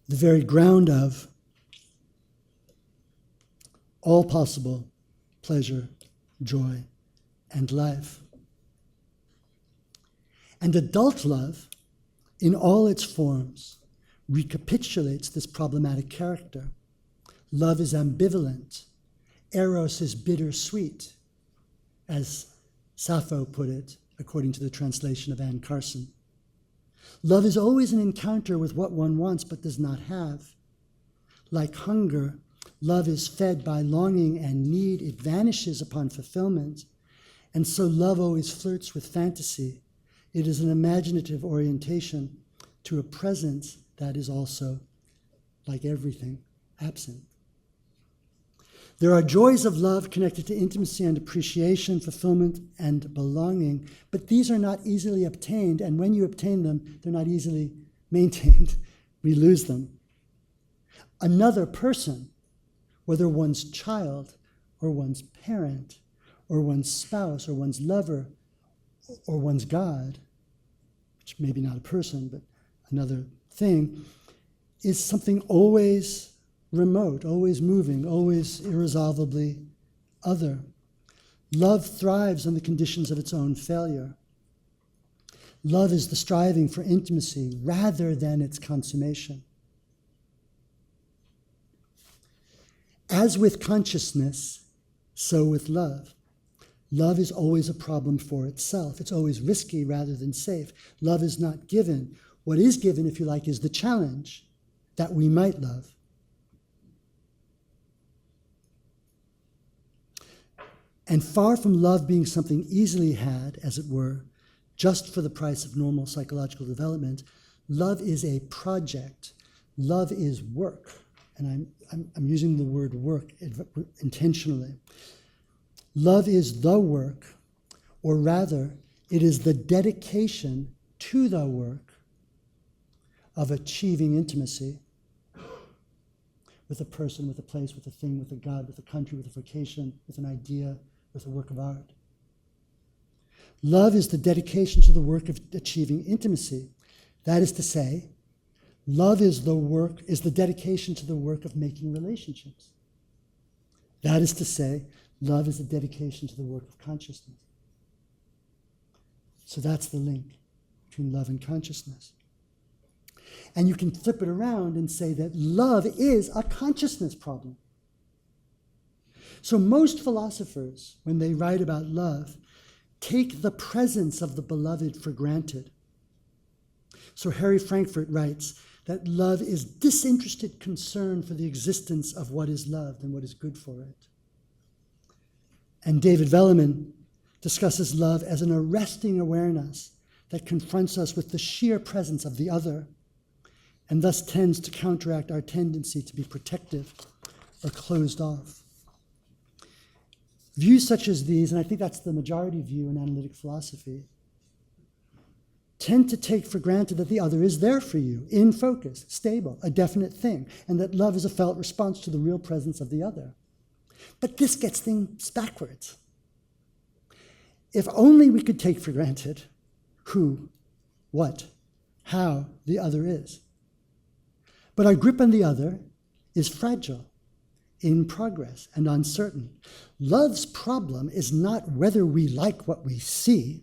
the very ground of all possible pleasure, joy, and life. And adult love, in all its forms, recapitulates this problematic character. Love is ambivalent. Eros is bittersweet, as Sappho put it, according to the translation of Anne Carson. Love is always an encounter with what one wants but does not have. Like hunger, love is fed by longing and need. It vanishes upon fulfillment. And so love always flirts with fantasy. It is an imaginative orientation to a presence that is also, like everything, absent. There are joys of love connected to intimacy and appreciation, fulfillment and belonging, but these are not easily obtained, and when you obtain them, they're not easily maintained. We lose them. Another person, whether one's child or one's parent or one's spouse or one's lover or one's God, which may be not a person, but another thing, is something always remote, always moving, always irresolvably other. Love thrives on the conditions of its own failure. Love is the striving for intimacy rather than its consummation. As with consciousness, so with love. Love is always a problem for itself. It's always risky rather than safe. Love is not given. What is given, if you like, is the challenge that we might love. And far from love being something easily had, as it were, just for the price of normal psychological development, love is a project. Love is work. And I'm using the word work intentionally. Love is the work, or rather, it is the dedication to the work of achieving intimacy with a person, with a place, with a thing, with a God, with a country, with a vocation, with an idea, with a work of art. Love is the dedication to the work of achieving intimacy. That is to say, love is the dedication to the work of making relationships. That is to say, love is the dedication to the work of consciousness. So that's the link between love and consciousness. And you can flip it around and say that love is a consciousness problem. So most philosophers, when they write about love, take the presence of the beloved for granted. So Harry Frankfurt writes that love is disinterested concern for the existence of what is loved and what is good for it. And David Velleman discusses love as an arresting awareness that confronts us with the sheer presence of the other and thus tends to counteract our tendency to be protective or closed off. Views such as these, and I think that's the majority view in analytic philosophy, tend to take for granted that the other is there for you, in focus, stable, a definite thing, and that love is a felt response to the real presence of the other. But this gets things backwards. If only we could take for granted who, what, how the other is. But our grip on the other is fragile, in progress, and uncertain. Love's problem is not whether we like what we see,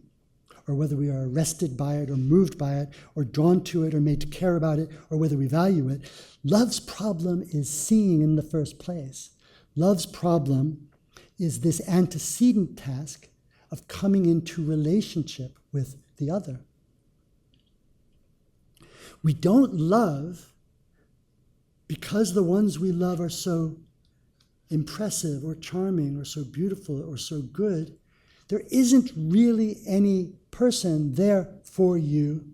or whether we are arrested by it, or moved by it, or drawn to it, or made to care about it, or whether we value it. Love's problem is seeing in the first place. Love's problem is this antecedent task of coming into relationship with the other. We don't love because the ones we love are so impressive or charming or so beautiful or so good. There isn't really any person there for you,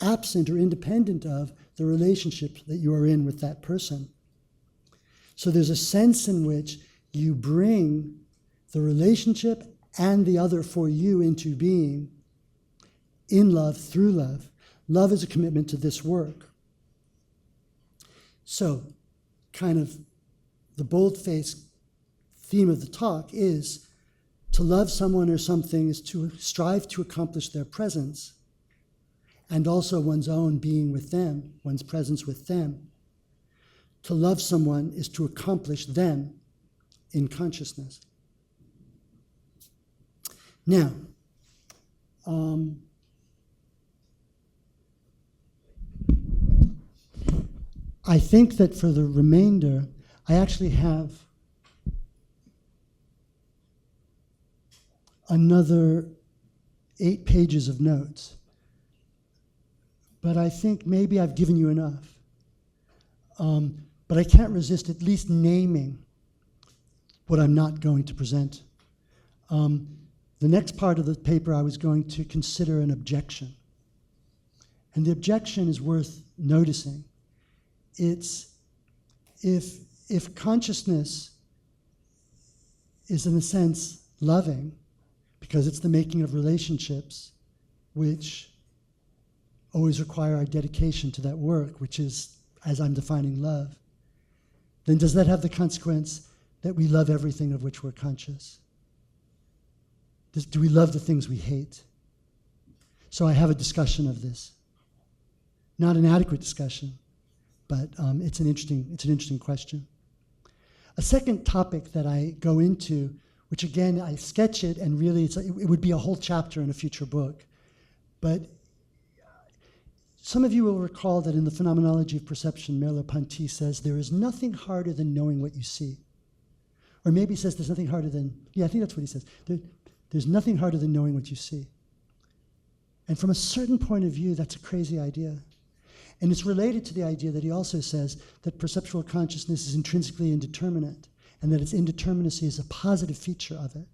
absent or independent of the relationship that you are in with that person. So there's a sense in which you bring the relationship and the other for you into being in love, through love. Love is a commitment to this work. So, kind of the bold-faced theme of the talk is to love someone or something is to strive to accomplish their presence and also one's own being with them, one's presence with them. To love someone is to accomplish them in consciousness. Now, I think that for the remainder, I actually have another 8 pages of notes. But I think maybe I've given you enough. But I can't resist at least naming what I'm not going to present. The next part of the paper, I was going to consider an objection. And the objection is worth noticing. It's if consciousness is in a sense loving, because it's the making of relationships which always require our dedication to that work, which is, as I'm defining love, then does that have the consequence that we love everything of which we're conscious? Do we love the things we hate? So I have a discussion of this. Not an adequate discussion, but it's an interesting question. A second topic that I go into, which again, I sketch it, and really it would be a whole chapter in a future book. But some of you will recall that in the Phenomenology of Perception, Merleau-Ponty says, there is nothing harder than knowing what you see. Or maybe he says there's nothing harder than, yeah, I think that's what he says. There's nothing harder than knowing what you see. And from a certain point of view, that's a crazy idea. And it's related to the idea that he also says that perceptual consciousness is intrinsically indeterminate, and that its indeterminacy is a positive feature of it.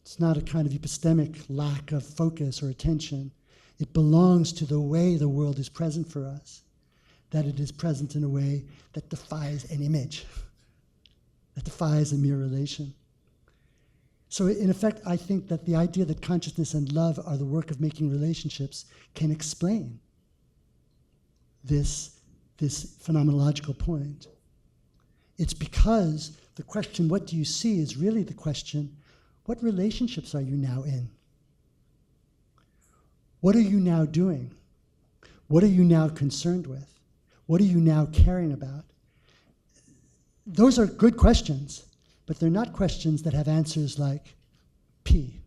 It's not a kind of epistemic lack of focus or attention. It belongs to the way the world is present for us, that it is present in a way that defies an image, that defies a mere relation. So in effect, I think that the idea that consciousness and love are the work of making relationships can explain this phenomenological point. It's because the question, what do you see, is really the question, what relationships are you now in? What are you now doing? What are you now concerned with? What are you now caring about? Those are good questions, but they're not questions that have answers like P.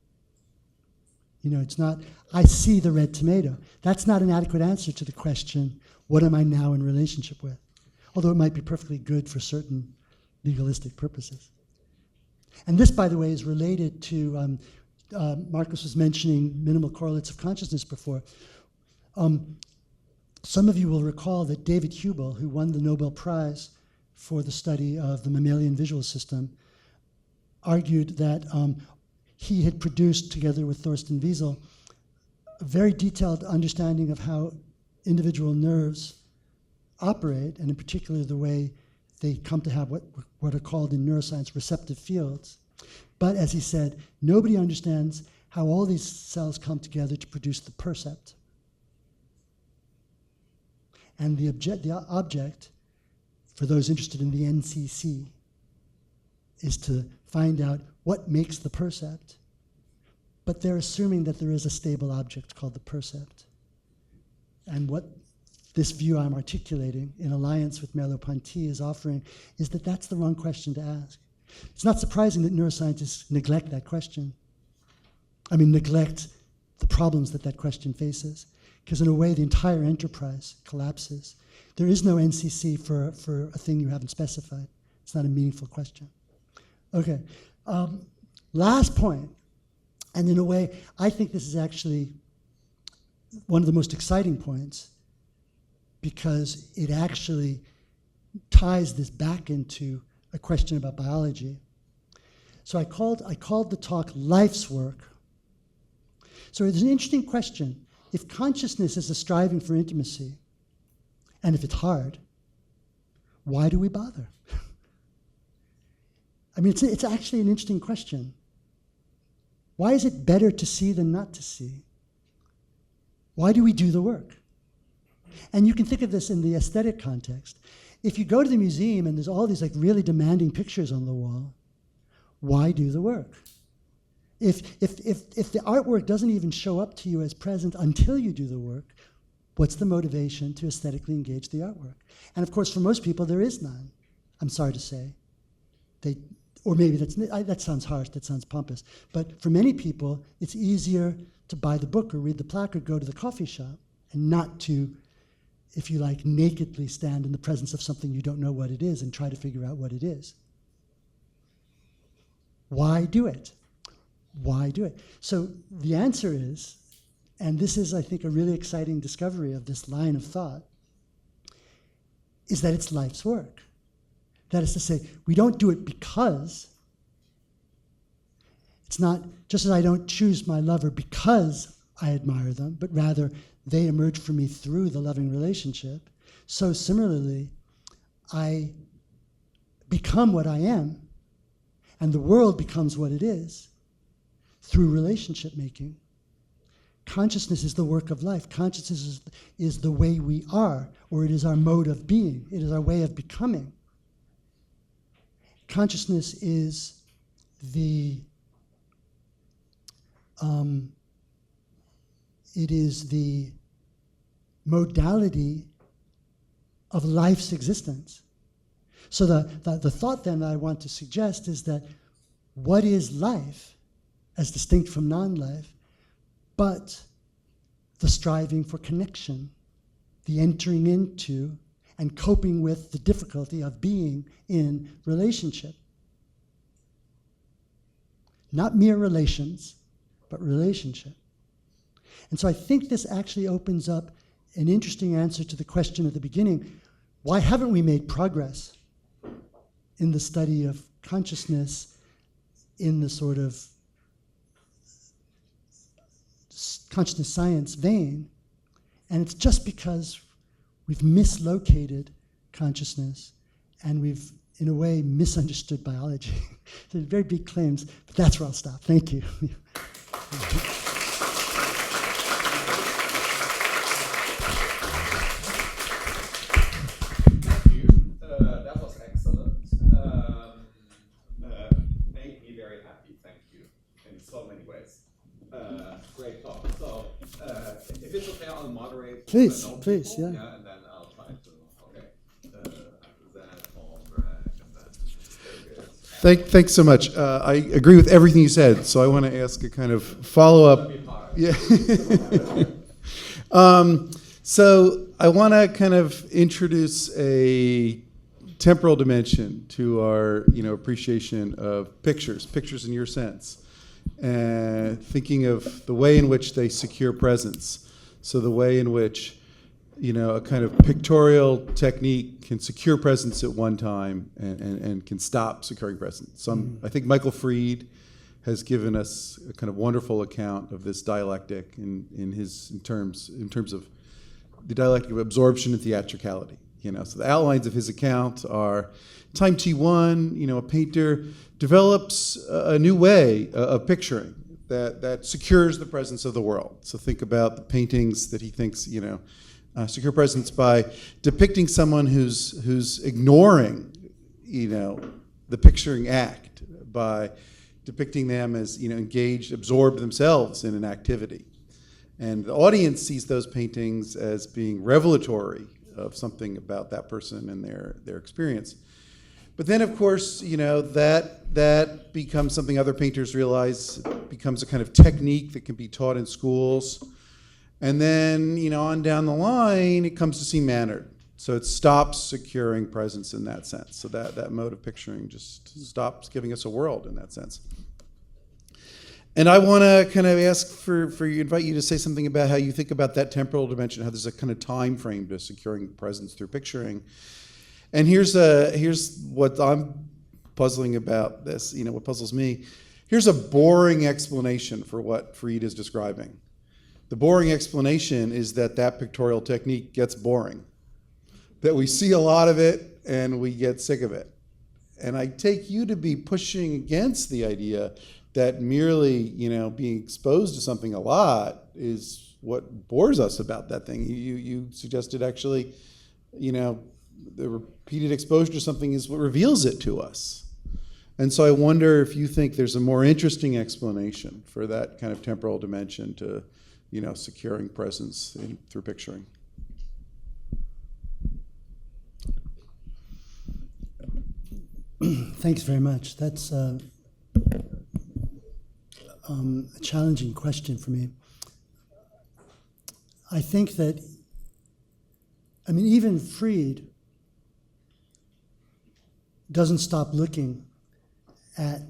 You know, it's not, I see the red tomato. That's not an adequate answer to the question, what am I now in relationship with? Although it might be perfectly good for certain legalistic purposes. And this, by the way, is related to, Marcus was mentioning minimal correlates of consciousness before. Some of you will recall that David Hubel, who won the Nobel Prize for the study of the mammalian visual system, argued that he had produced, together with Thorsten Wiesel, a very detailed understanding of how individual nerves operate, and in particular the way they come to have what are called in neuroscience receptive fields. But as he said, nobody understands how all these cells come together to produce the percept. And the object, for those interested in the NCC, is to find out what makes the percept. But they're assuming that there is a stable object called the percept. And what this view I'm articulating in alliance with Merleau-Ponty is offering is that that's the wrong question to ask. It's not surprising that neuroscientists neglect that question. I mean, neglect the problems that that question faces, because in a way the entire enterprise collapses. There is no NCC for a thing you haven't specified. It's not a meaningful question. Okay, last point, and in a way, I think this is actually one of the most exciting points, because it actually ties this back into a question about biology. So I called the talk Life's Work. So there's an interesting question. If consciousness is a striving for intimacy, and if it's hard, why do we bother? I mean, it's actually an interesting question. Why is it better to see than not to see? Why do we do the work? And you can think of this in the aesthetic context. If you go to the museum and there's all these like really demanding pictures on the wall, why do the work? If the artwork doesn't even show up to you as present until you do the work, what's the motivation to aesthetically engage the artwork? And of course, for most people, there is none. I'm sorry to say. or maybe that sounds harsh, that sounds pompous, but for many people, it's easier to buy the book or read the plaque or go to the coffee shop and not to, if you like, nakedly stand in the presence of something you don't know what it is and try to figure out what it is. Why do it? Why do it? So the answer is, and this is, I think, a really exciting discovery of this line of thought, is that it's life's work. That is to say, we don't do it because, it's not just as I don't choose my lover because I admire them, but rather they emerge for me through the loving relationship. So similarly, I become what I am, and the world becomes what it is through relationship making. Consciousness is the work of life. Consciousness is the way we are, or it is our mode of being. It is our way of becoming. Consciousness is the modality of life's existence. So the thought then that I want to suggest is that what is life as distinct from non-life, but the striving for connection, the entering into and coping with the difficulty of being in relationship. Not mere relations, but relationship. And so I think this actually opens up an interesting answer to the question at the beginning, why haven't we made progress in the study of consciousness in the sort of consciousness science vein? And it's just because we've mislocated consciousness and we've, in a way, misunderstood biology. They're very big claims, but that's where I'll stop. Thank you. Thank you. That was excellent. Made me very happy. Thank you in so many ways. Great talk. So, if it's okay, I'll moderate. Please, no please, people, yeah. and then I'll try to. Okay. After that, Paul, Brad, and then very good. Thanks so much. I agree with everything you said, so I want to ask a kind of follow-up. Yeah. So I want to kind of introduce a temporal dimension to our, appreciation of pictures in your sense, and thinking of the way in which they secure presence. So the way in which, a kind of pictorial technique can secure presence at one time and can stop securing presence. So I think Michael Fried has given us a kind of wonderful account of this dialectic in terms of the dialectic of absorption and theatricality. So the outlines of his account are time T1, a painter develops a new way of picturing that secures the presence of the world. So think about the paintings that he thinks, secure presence by depicting someone who's ignoring, the picturing act, by depicting them as, engaged, absorbed themselves in an activity. And the audience sees those paintings as being revelatory of something about that person and their experience. But then, of course, that becomes something other painters realize becomes a kind of technique that can be taught in schools. And then, on down the line, it comes to seem mannered. So it stops securing presence in that sense. So that mode of picturing just stops giving us a world in that sense. And I want to kind of invite you to say something about how you think about that temporal dimension, how there's a kind of time frame to securing presence through picturing. And here's what I'm puzzling about this, what puzzles me. Here's a boring explanation for what Fried is describing. The boring explanation is that pictorial technique gets boring, that we see a lot of it and we get sick of it. And I take you to be pushing against the idea that merely, being exposed to something a lot is what bores us about that thing. You suggested actually, the repeated exposure to something is what reveals it to us. And so I wonder if you think there's a more interesting explanation for that kind of temporal dimension to, securing presence through picturing. Thanks very much. That's a challenging question for me. I think that, even Freed doesn't stop looking at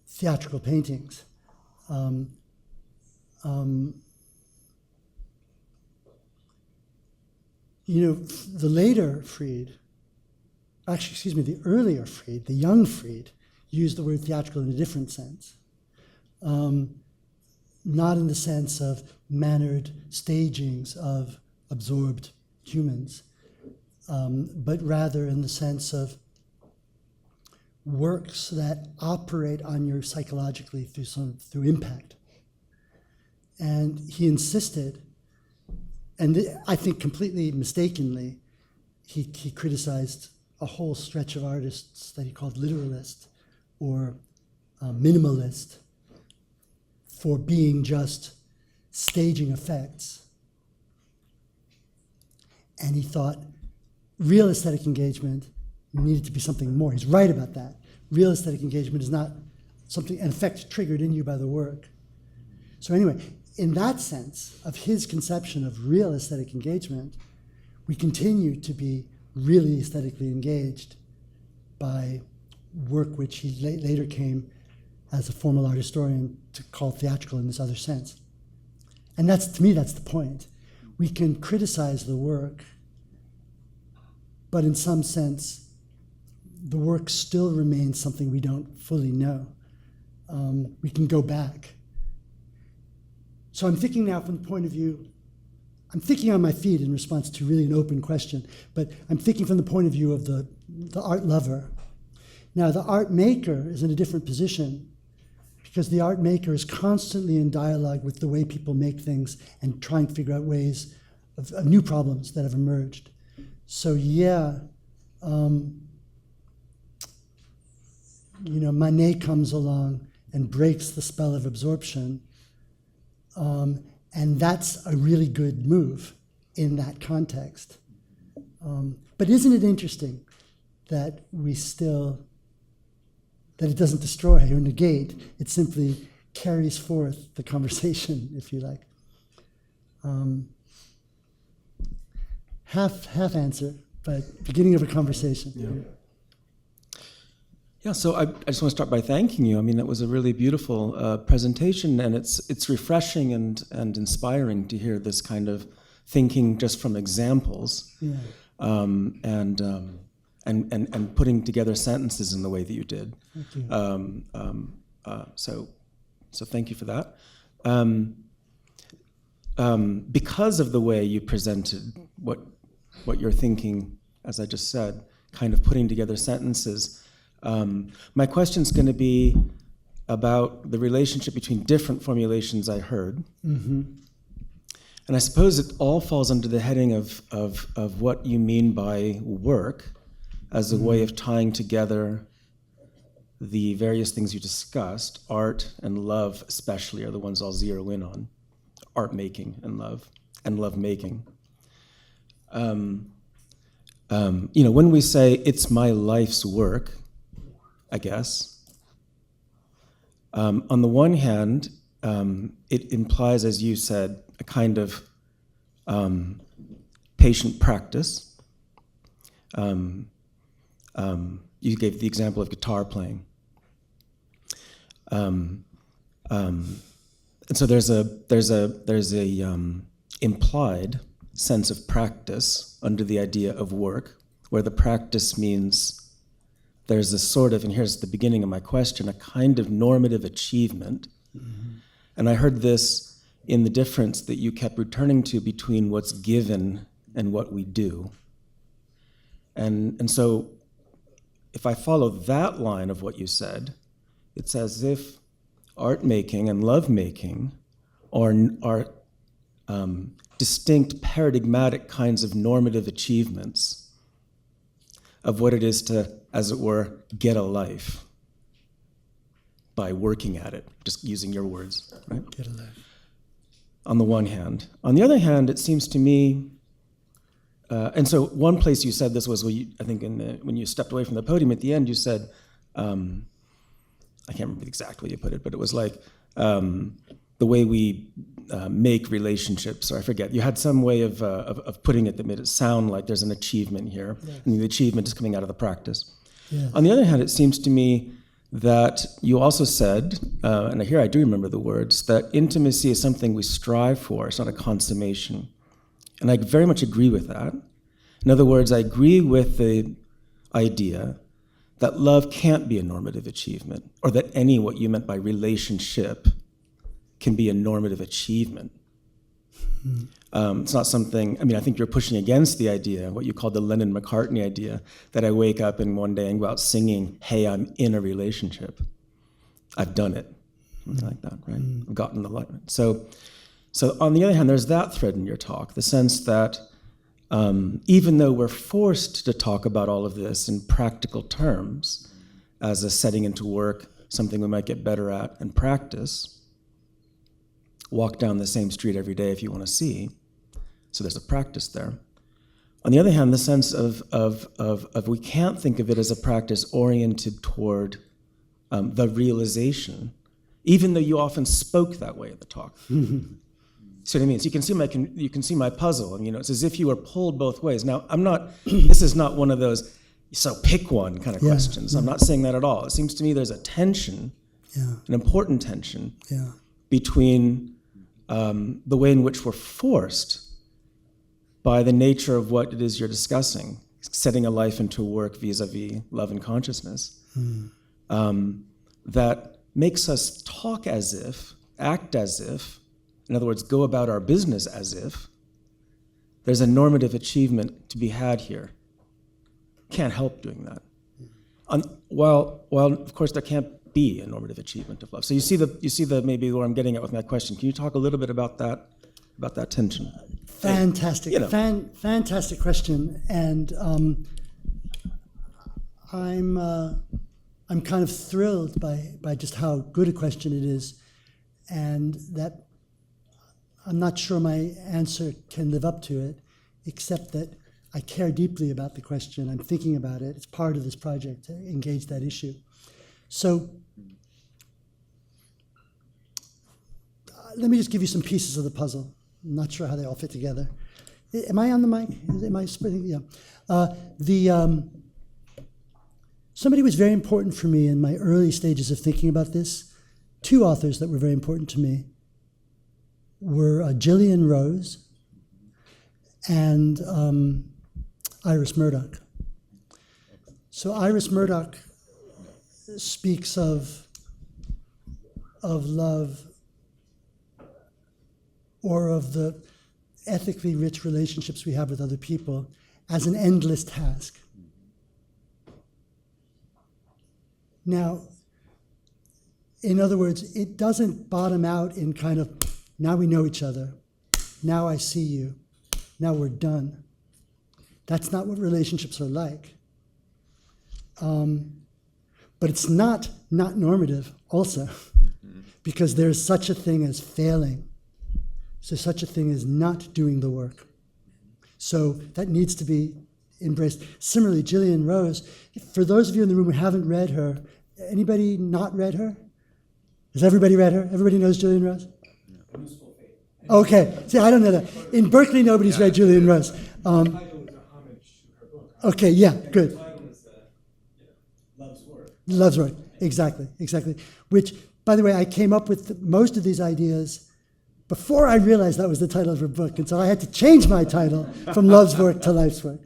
theatrical paintings. The later Freed, the earlier Freed, the young Freed, used the word theatrical in a different sense. Not in the sense of mannered stagings of absorbed humans, but rather in the sense of works that operate on you psychologically through impact. And he insisted, and I think completely mistakenly, he criticized a whole stretch of artists that he called literalist or minimalist for being just staging effects. And he thought real aesthetic engagement needed to be something more. He's right about that. Real aesthetic engagement is not something, an effect triggered in you by the work. So anyway, in that sense of his conception of real aesthetic engagement, we continue to be really aesthetically engaged by work which he later came as a formal art historian to call theatrical in this other sense. And that's, to me, that's the point. We can criticize the work, but in some sense, the work still remains something we don't fully know. We can go back. So I'm thinking now from the point of view, I'm thinking on my feet in response to really an open question, but I'm thinking from the point of view of the art lover. Now, the art maker is in a different position because the art maker is constantly in dialogue with the way people make things and trying to figure out ways of new problems that have emerged. So yeah, Manet comes along and breaks the spell of absorption, and that's a really good move in that context. But isn't it interesting that that it doesn't destroy or negate, it simply carries forth the conversation, if you like. Half answer, but beginning of a conversation. Yeah, so I just want to start by thanking you. That was a really beautiful presentation, and it's refreshing and inspiring to hear this kind of thinking just from examples, and putting together sentences in the way that you did. Thank you. So thank you for that. Because of the way you presented what you're thinking, as I just said, kind of putting together sentences. My question's going to be about the relationship between different formulations I heard. Mm-hmm. And I suppose it all falls under the heading of what you mean by work as a way of tying together the various things you discussed. Art and love especially are the ones I'll zero in on. Art making and love making. When we say it's my life's work, I guess, on the one hand, it implies, as you said, a kind of patient practice. You gave the example of guitar playing. And so there's a implied sense of practice under the idea of work, where the practice means there's a sort of, and here's the beginning of my question, a kind of normative achievement. Mm-hmm. And I heard this in the difference that you kept returning to between what's given and what we do. And so if I follow that line of what you said, it's as if art making and love making are distinct paradigmatic kinds of normative achievements of what it is to, as it were, get a life by working at it, just using your words, right? Get a life. On the one hand. On the other hand, it seems to me and so one place you said this was, I think when you stepped away from the podium at the end, you said, I can't remember exactly how you put it, but it was like the way we make relationships, or I forget. You had some way of putting it that made it sound like there's an achievement here, and the achievement is coming out of the practice. Yeah. On the other hand, it seems to me that you also said, and here I do remember the words, that intimacy is something we strive for, it's not a consummation. And I very much agree with that. In other words, I agree with the idea that love can't be a normative achievement, or that any what you meant by relationship can be a normative achievement. It's not something, I think you're pushing against the idea, what you call the Lennon-McCartney idea, that I wake up and one day and go out singing, hey, I'm in a relationship. I've done it, something like that, right? I've gotten the light. So on the other hand, there's that thread in your talk, the sense that even though we're forced to talk about all of this in practical terms, as a setting into work, something we might get better at and practice, walk down the same street every day if you want to see. So there's a practice there. On the other hand, the sense of we can't think of it as a practice oriented toward the realization, even though you often spoke that way at the talk. See what I mean? So you can see my puzzle, and it's as if you were pulled both ways. Now, I'm not. This is not one of those so pick one kind of questions. I'm not saying that at all. It seems to me there's a tension, an important tension between the way in which we're forced by the nature of what it is you're discussing, setting a life into work vis-a-vis love and consciousness, that makes us talk as if, act as if, in other words, go about our business as if there's a normative achievement to be had here. Can't help doing that. While of course there can't be a normative achievement of love. So you see the maybe where I'm getting at with my question. Can you talk a little bit about that tension? Fantastic, fantastic question, and I'm kind of thrilled by just how good a question it is, and that I'm not sure my answer can live up to it, except that I care deeply about the question. I'm thinking about it. It's part of this project to engage that issue. So let me just give you some pieces of the puzzle. I'm not sure how they all fit together. Am I on the mic? Am I splitting? Yeah. Somebody was very important for me in my early stages of thinking about this. Two authors that were very important to me were Gillian Rose and Iris Murdoch. So Iris Murdoch speaks of love, or of the ethically rich relationships we have with other people, as an endless task. Now, in other words, it doesn't bottom out in kind of, now we know each other, now I see you, now we're done. That's not what relationships are like. But it's not normative also, because there's such a thing as failing. So such a thing as not doing the work. So that needs to be embraced. Similarly, Gillian Rose, for those of you in the room who haven't read her, anybody not read her? Has everybody read her? Everybody knows Gillian Rose? Okay, see, I don't know that. In Berkeley, nobody's read Gillian Rose. Okay, yeah, good. Love's Work, exactly. Which, by the way, I came up with most of these ideas before I realized that was the title of her book, and so I had to change my title from Love's Work to Life's Work.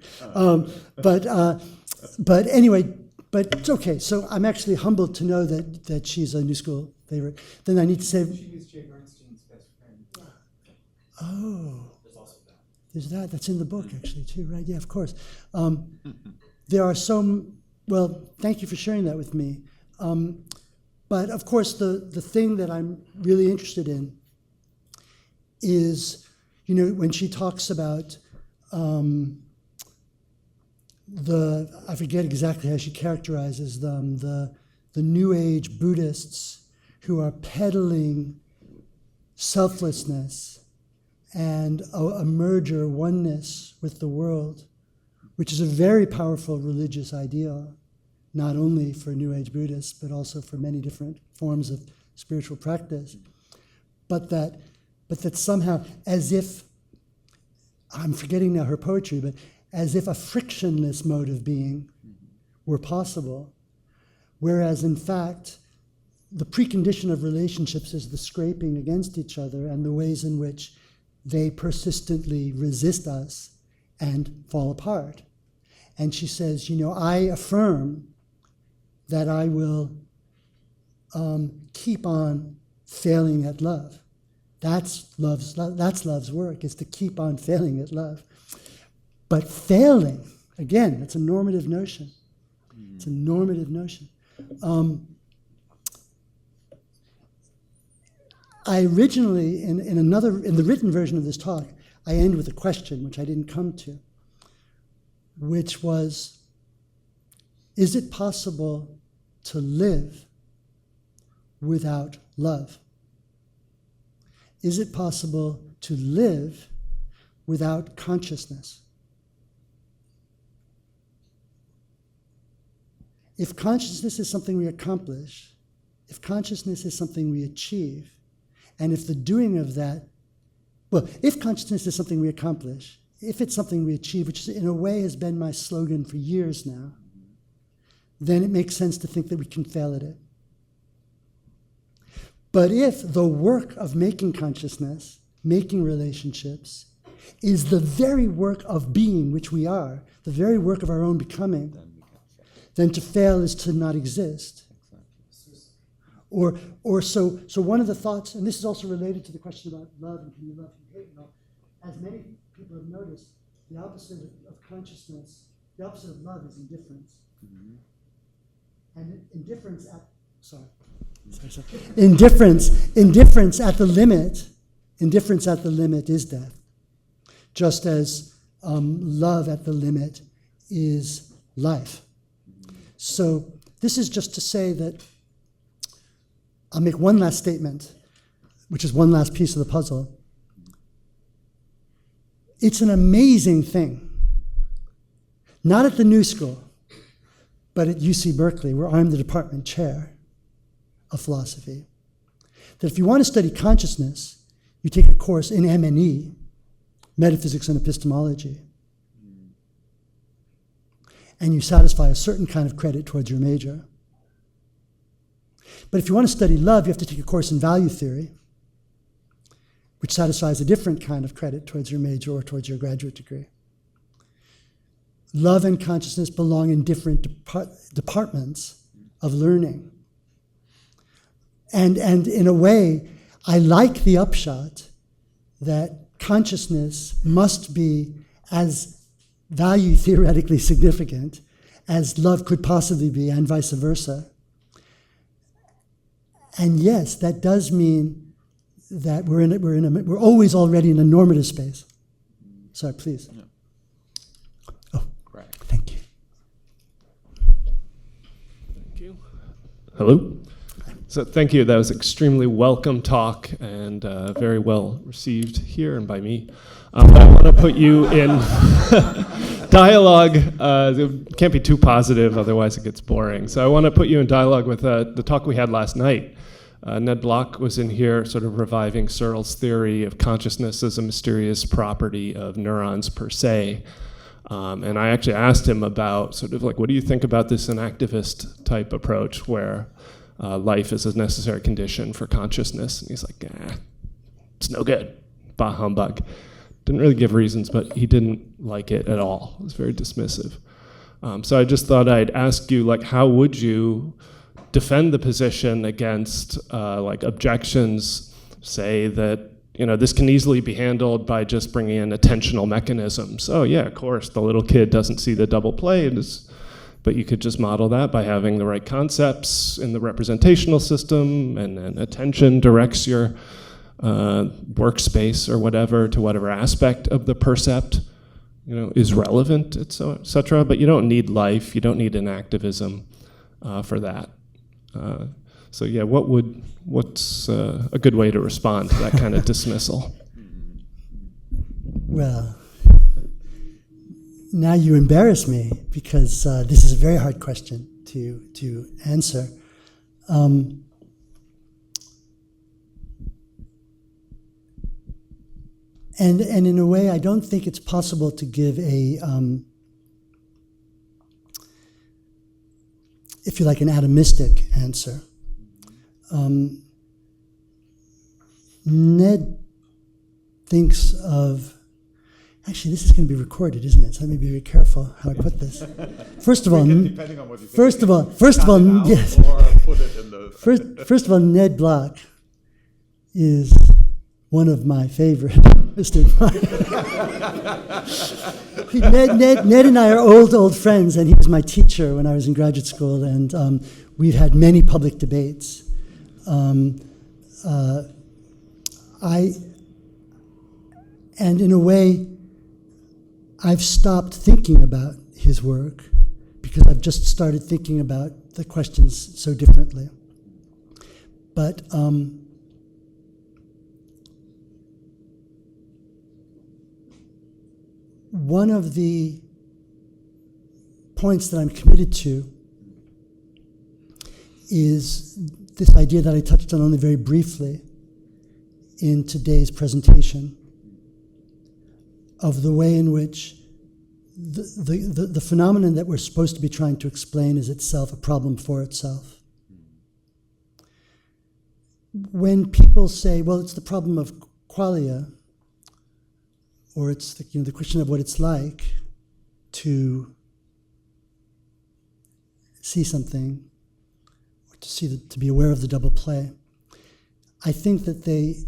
But anyway, but it's okay. So I'm actually humbled to know that she's a New School favorite. Then I need to say, she was Jay Bernstein's best friend. Oh, There's also that. There's that. That's in the book actually too, right? Yeah, of course. There are some. Well, thank you for sharing that with me. But of course, the thing that I'm really interested in is, when she talks about I forget exactly how she characterizes them, the New Age Buddhists who are peddling selflessness and a merger, oneness with the world, which is a very powerful religious ideal, not only for New Age Buddhists, but also for many different forms of spiritual practice. But that somehow, as if, I'm forgetting now her poetry, but as if a frictionless mode of being were possible, whereas in fact, the precondition of relationships is the scraping against each other and the ways in which they persistently resist us and fall apart. And she says, I affirm that I will keep on failing at love. That's love's work, is to keep on failing at love. But failing, again, it's a normative notion. It's a normative notion. I originally, in the written version of this talk, I end with a question, which I didn't come to, which was, is it possible to live without love? Is it possible to live without consciousness? If consciousness is something we accomplish, if consciousness is something we achieve, and if the doing of that, if consciousness is something we accomplish, if it's something we achieve, which in a way has been my slogan for years now, then it makes sense to think that we can fail at it. But if the work of making consciousness, making relationships, is the very work of being, which we are, the very work of our own becoming, then to fail is to not exist. Or so one of the thoughts, and this is also related to the question about love and can you love and hate, as many people have noticed, the opposite of consciousness, the opposite of love is indifference. And indifference at the limit is death, just as love at the limit is life. So this is just to say that I'll make one last statement, which is one last piece of the puzzle. It's an amazing thing, not at the New School, but at UC Berkeley, where I'm the department chair of philosophy, that if you want to study consciousness, you take a course in M&E, metaphysics and epistemology, and you satisfy a certain kind of credit towards your major. But if you want to study love, you have to take a course in value theory, which satisfies a different kind of credit towards your major or towards your graduate degree. Love and consciousness belong in different departments of learning. And in a way, I like the upshot that consciousness must be as value theoretically significant as love could possibly be, and vice versa. And yes, that does mean that we're always already in a normative space. Sorry, please. Yeah. Oh, Right. Thank you. Thank you. Hello. So thank you. That was extremely welcome talk and very well received here and by me. I want to put you in dialogue. It can't be too positive, otherwise it gets boring. So I want to put you in dialogue with the talk we had last night. Ned Block was in here sort of reviving Searle's theory of consciousness as a mysterious property of neurons per se. And I actually asked him about sort of like, what do you think about this inactivist type approach where life is a necessary condition for consciousness? And he's like, it's no good, bah humbug. Didn't really give reasons, but he didn't like it at all. He was very dismissive. So I just thought I'd ask you, like, how would you defend the position against like objections, say that this can easily be handled by just bringing in attentional mechanisms. Oh yeah, of course, the little kid doesn't see the double play, but you could just model that by having the right concepts in the representational system, and then attention directs your workspace or whatever to whatever aspect of the percept is relevant, etc. But you don't need life, you don't need an activism for that. So yeah, what's a good way to respond to that kind of dismissal? Well, now you embarrass me because this is a very hard question to answer. And in a way, I don't think it's possible to give a, if you like, an atomistic answer. Ned thinks of, actually, this is going to be recorded, isn't it? So let me be very careful how I put this. First of all, Depending on what you think. yes. First of all, Ned Block is one of my favorite. Ned and I are old friends, and he was my teacher when I was in graduate school, and we've had many public debates. And in a way, I've stopped thinking about his work because I've just started thinking about the questions so differently. But one of the points that I'm committed to is this idea that I touched on only very briefly in today's presentation of the way in which the phenomenon that we're supposed to be trying to explain is itself a problem for itself. When people say, well, it's the problem of qualia, or it's the question of what it's like to see something, or to be aware of the double play, I think that they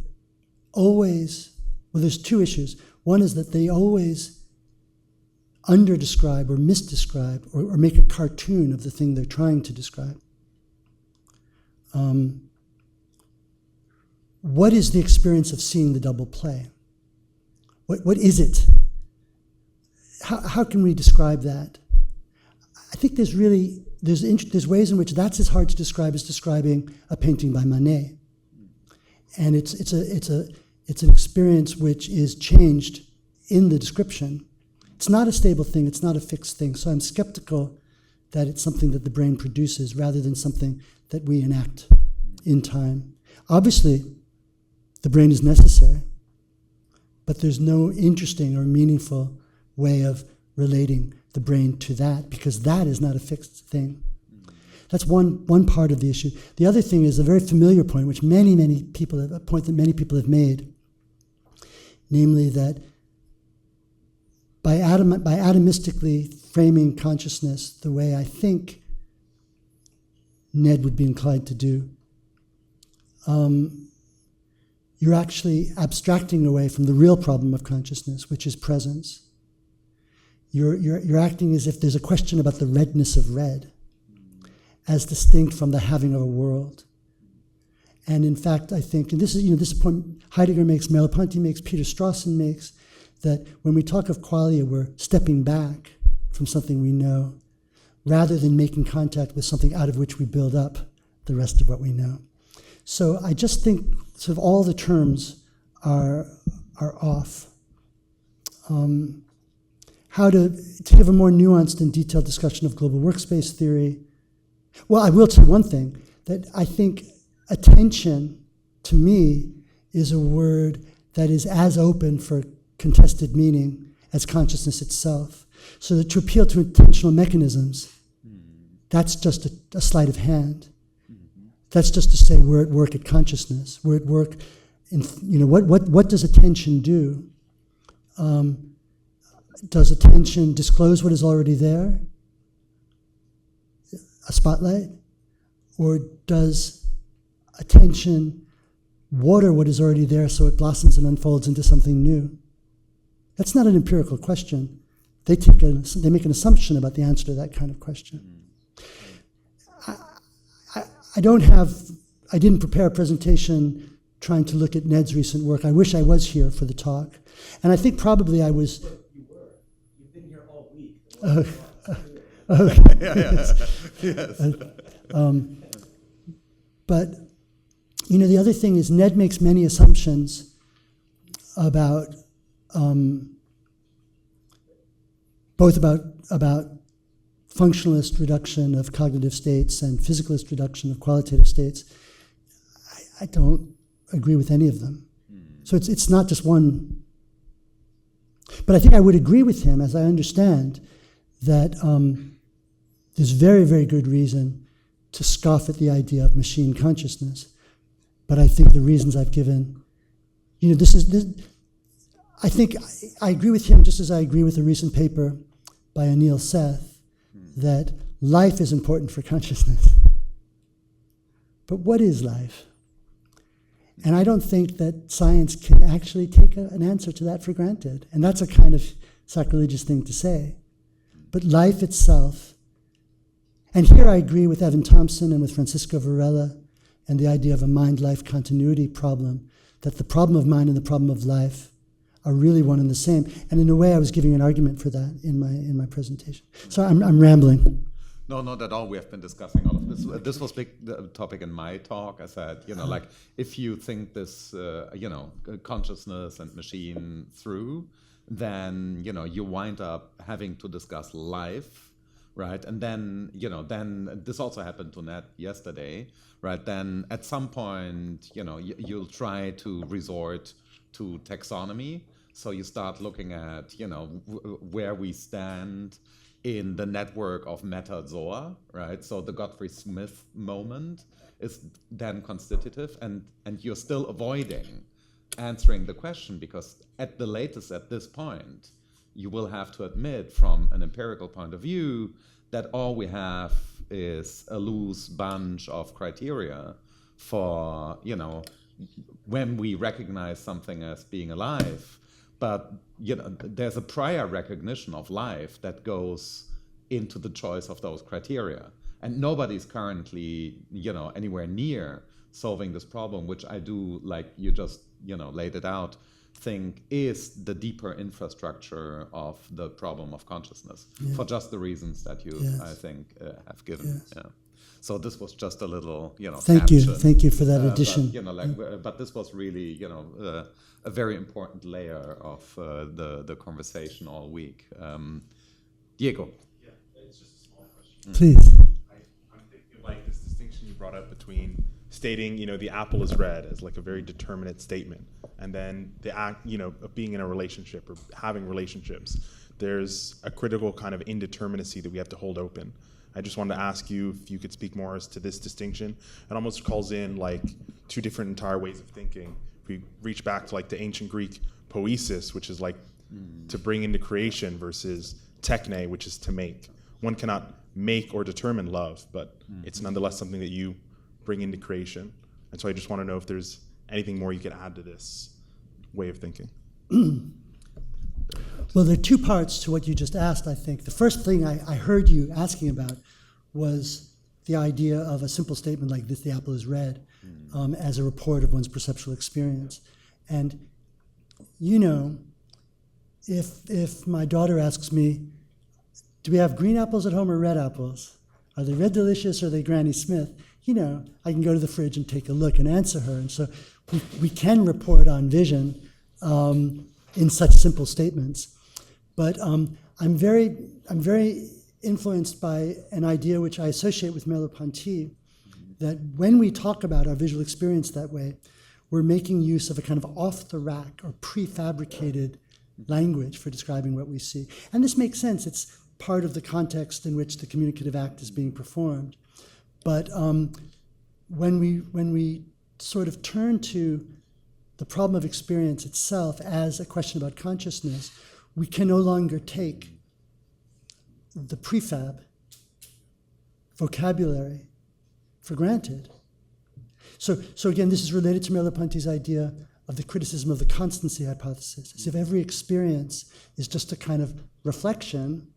always, well, there's two issues. One is that they always under-describe or misdescribe or make a cartoon of the thing they're trying to describe. What is the experience of seeing the double play? What is it? How can we describe that? I think there's ways in which that's as hard to describe as describing a painting by Manet, and it's an experience which is changed in the description. It's not a stable thing, it's not a fixed thing, so I'm skeptical that it's something that the brain produces rather than something that we enact in time. Obviously, the brain is necessary, but there's no interesting or meaningful way of relating the brain to that because that is not a fixed thing. That's one part of the issue. The other thing is a very familiar point, which many people have made, namely that by atomistically framing consciousness the way I think Ned would be inclined to do, you're actually abstracting away from the real problem of consciousness, which is presence. You're acting as if there's a question about the redness of red, as distinct from the having of a world. And in fact, I think, and this is a point Heidegger makes, Merleau-Ponty makes, Peter Strawson makes, that when we talk of qualia, we're stepping back from something we know, rather than making contact with something out of which we build up the rest of what we know. So I just think sort of all the terms are off. How to give a more nuanced and detailed discussion of global workspace theory. Well, I will say one thing, that I think attention, to me, is a word that is as open for contested meaning as consciousness itself. So that to appeal to intentional mechanisms, that's just a sleight of hand. That's just to say we're at work at consciousness. We're at work in, what does attention do? Does attention disclose what is already there? A spotlight? Or does attention water what is already there so it blossoms and unfolds into something new? That's not an empirical question. They make an assumption about the answer to that kind of question. I didn't prepare a presentation trying to look at Ned's recent work. I wish I was here for the talk. And I think probably I was... You were. You've been here all week. Yes. But, the other thing is Ned makes many assumptions about both about functionalist reduction of cognitive states and physicalist reduction of qualitative states, I don't agree with any of them. So it's not just one. But I think I would agree with him, as I understand, that there's very, very good reason to scoff at the idea of machine consciousness. But I think the reasons I've given, I think I agree with him just as I agree with a recent paper by Anil Seth that life is important for consciousness. But what is life? And I don't think that science can actually take an answer to that for granted. And that's a kind of sacrilegious thing to say. But life itself, and here I agree with Erin Thompson and with Francisco Varela and the idea of a mind-life continuity problem, that the problem of mind and the problem of life are really one and the same. And in a way, I was giving an argument for that in my presentation. So I'm rambling. No, not at all. We have been discussing all of this. This was big topic in my talk. I said, like if you think this, consciousness and machine through, then you wind up having to discuss life, right? And then then this also happened to Ned yesterday, right? Then at some point, you'll try to resort to taxonomy. So you start looking at where we stand in the network of metazoa, right? So the Godfrey Smith moment is then constitutive, and you're still avoiding answering the question because at the latest at this point, you will have to admit from an empirical point of view that all we have is a loose bunch of criteria for, when we recognize something as being alive. But there's a prior recognition of life that goes into the choice of those criteria, and nobody's currently anywhere near solving this problem, which I do, like you just laid it out, think is the deeper infrastructure of the problem of consciousness for just the reasons that you I think have given. Yeah. So this was just a little Thank you for that addition. But this was really a very important layer of the conversation all week. Diego. Yeah, it's just a small question. Please. I'm thinking like this distinction you brought up between stating, the apple is red as like a very determinate statement, and then the act, of being in a relationship or having relationships. There's a critical kind of indeterminacy that we have to hold open. I just wanted to ask you if you could speak more as to this distinction. It almost calls in like two different entire ways of thinking. If we reach back to like the ancient Greek poiesis, which is like to bring into creation, versus techne, which is to make. One cannot make or determine love, but it's nonetheless something that you bring into creation. And so I just want to know if there's anything more you could add to this way of thinking. Well, there are two parts to what you just asked, I think. The first thing I heard you asking about was the idea of a simple statement like this, the apple is red, as a report of one's perceptual experience. And, if my daughter asks me, do we have green apples at home or red apples? Are they Red Delicious or are they Granny Smith? I can go to the fridge and take a look and answer her. And so we can report on vision in such simple statements. But I'm very influenced by an idea which I associate with Merleau-Ponty, that when we talk about our visual experience that way, we're making use of a kind of off-the-rack or prefabricated language for describing what we see. And this makes sense. It's part of the context in which the communicative act is being performed. But when we sort of turn to the problem of experience itself as a question about consciousness, we can no longer take the prefab vocabulary for granted. So again, this is related to Merleau-Ponty's idea of the criticism of the constancy hypothesis, as if every experience is just a kind of reflection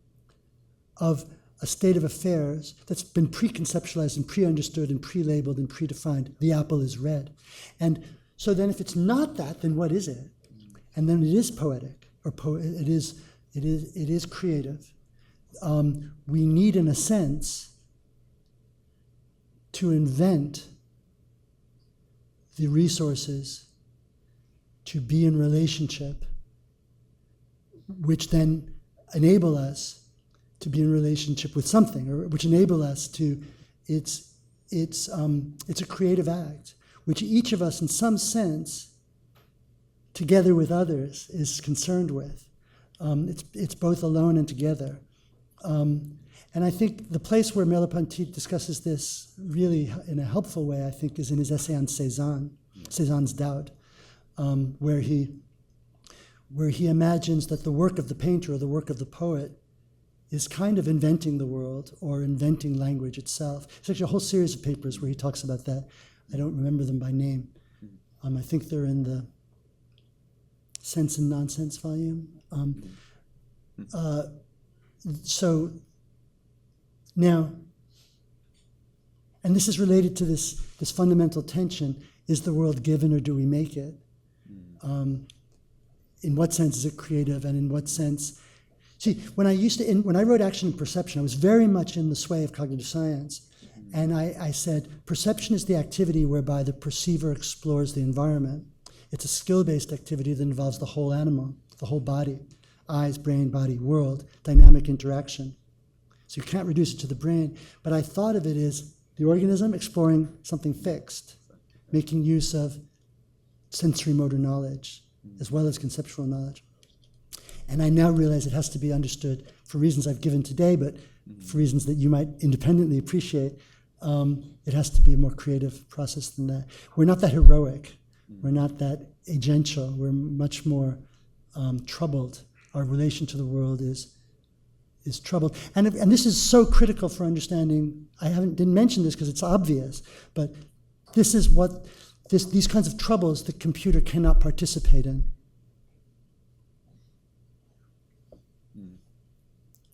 of a state of affairs that's been preconceptualized and pre-understood and pre-labeled and predefined. The apple is red. And so then if it's not that, then what is it? And then it is poetic, or it is creative. We need, in a sense, to invent the resources to be in relationship, which then enable us to be in relationship with something, or which enable us to, it's a creative act, which each of us in some sense, together with others, is concerned with. It's both alone and together. And I think the place where Merleau-Ponty discusses this really in a helpful way, I think, is in his essay on Cézanne, Cézanne's Doubt, where he imagines that the work of the painter or the work of the poet is kind of inventing the world or inventing language itself. There's actually a whole series of papers where he talks about that. I don't remember them by name. I think they're in the Sense and Nonsense volume. So now, and this is related to this fundamental tension, is the world given or do we make it? In what sense is it creative, and in what sense? See, when I wrote Action and Perception, I was very much in the sway of cognitive science. And I said, perception is the activity whereby the perceiver explores the environment. It's a skill-based activity that involves the whole animal, the whole body, eyes, brain, body, world, dynamic interaction. So you can't reduce it to the brain. But I thought of it as the organism exploring something fixed, making use of sensory motor knowledge as well as conceptual knowledge. And I now realize it has to be understood for reasons I've given today, but for reasons that you might independently appreciate. It has to be a more creative process than that. We're not that heroic. We're not that agential. We're much more troubled. Our relation to the world is troubled. And this is so critical for understanding. Didn't mention this because it's obvious, but this is what these kinds of troubles the computer cannot participate in.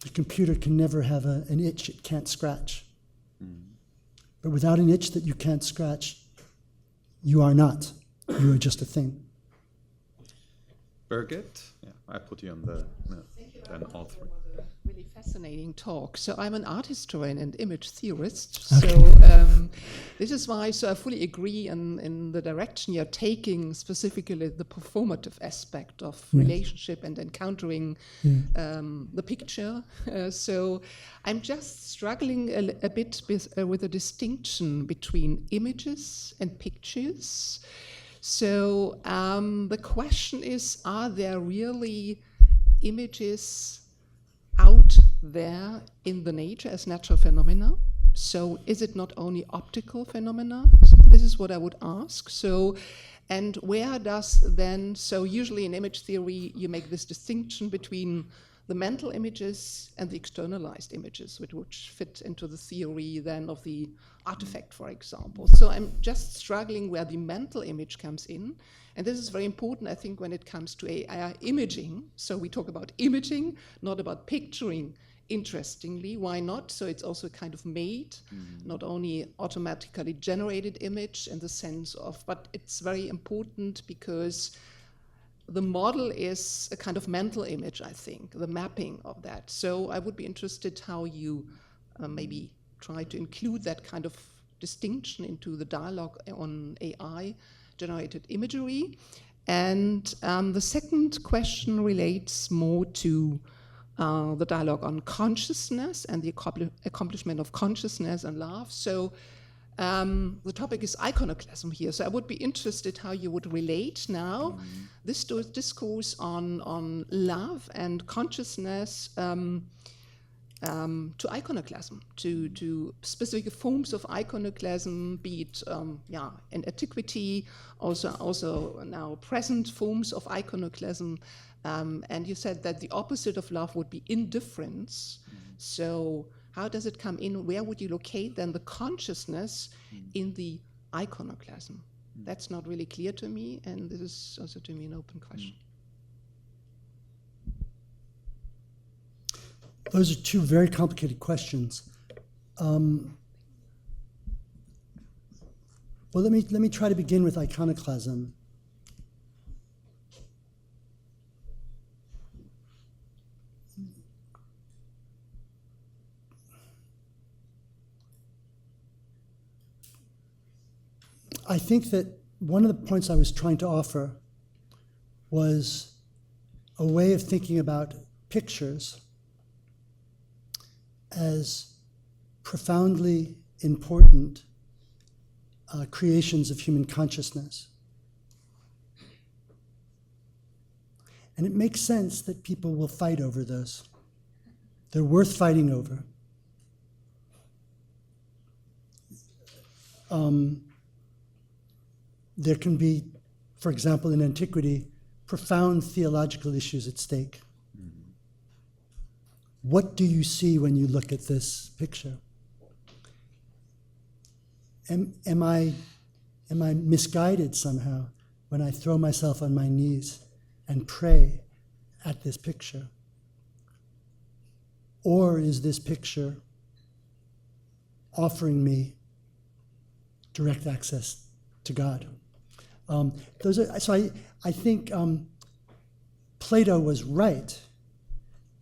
The computer can never have an itch it can't scratch. But without an itch that you can't scratch, you are not. You are just a thing. Birgit? Yeah, I put you on the, then all three. It was a really fascinating talk. So I'm an art historian and image theorist. Okay. So this is why I fully agree in the direction you're taking, specifically the performative aspect of relationship and encountering the picture. So I'm just struggling a bit with a distinction between images and pictures. So the question is, are there really images out there in the nature as natural phenomena? So is it not only optical phenomena? This is what I would ask. So, and where does then, so usually in image theory, you make this distinction between the mental images and the externalized images, which fit into the theory then of the artifact, for example. So I'm just struggling where the mental image comes in. And this is very important, I think, when it comes to AI imaging. So we talk about imaging, not about picturing. Interestingly, why not? So it's also kind of made, not only automatically generated image in the sense of, but it's very important because the model is a kind of mental image, I think, the mapping of that. So I would be interested how you maybe try to include that kind of distinction into the dialogue on AI-generated imagery. And the second question relates more to the dialogue on consciousness and the accomplishment of consciousness and love. So the topic is iconoclasm here. So I would be interested how you would relate now this discourse on love and consciousness to iconoclasm, to specific forms of iconoclasm, be it in antiquity, also now present forms of iconoclasm. And you said that the opposite of love would be indifference. So how does it come in? Where would you locate then the consciousness in the iconoclasm? That's not really clear to me, and this is also to me an open question. Those are two very complicated questions. Well, let me try to begin with iconoclasm. I think that one of the points I was trying to offer was a way of thinking about pictures as profoundly important creations of human consciousness. And it makes sense that people will fight over those. They're worth fighting over. There can be, for example, in antiquity, profound theological issues at stake. Mm-hmm. What do you see when you look at this picture? Am I misguided somehow when I throw myself on my knees and pray at this picture? Or is this picture offering me direct access to God? I think Plato was right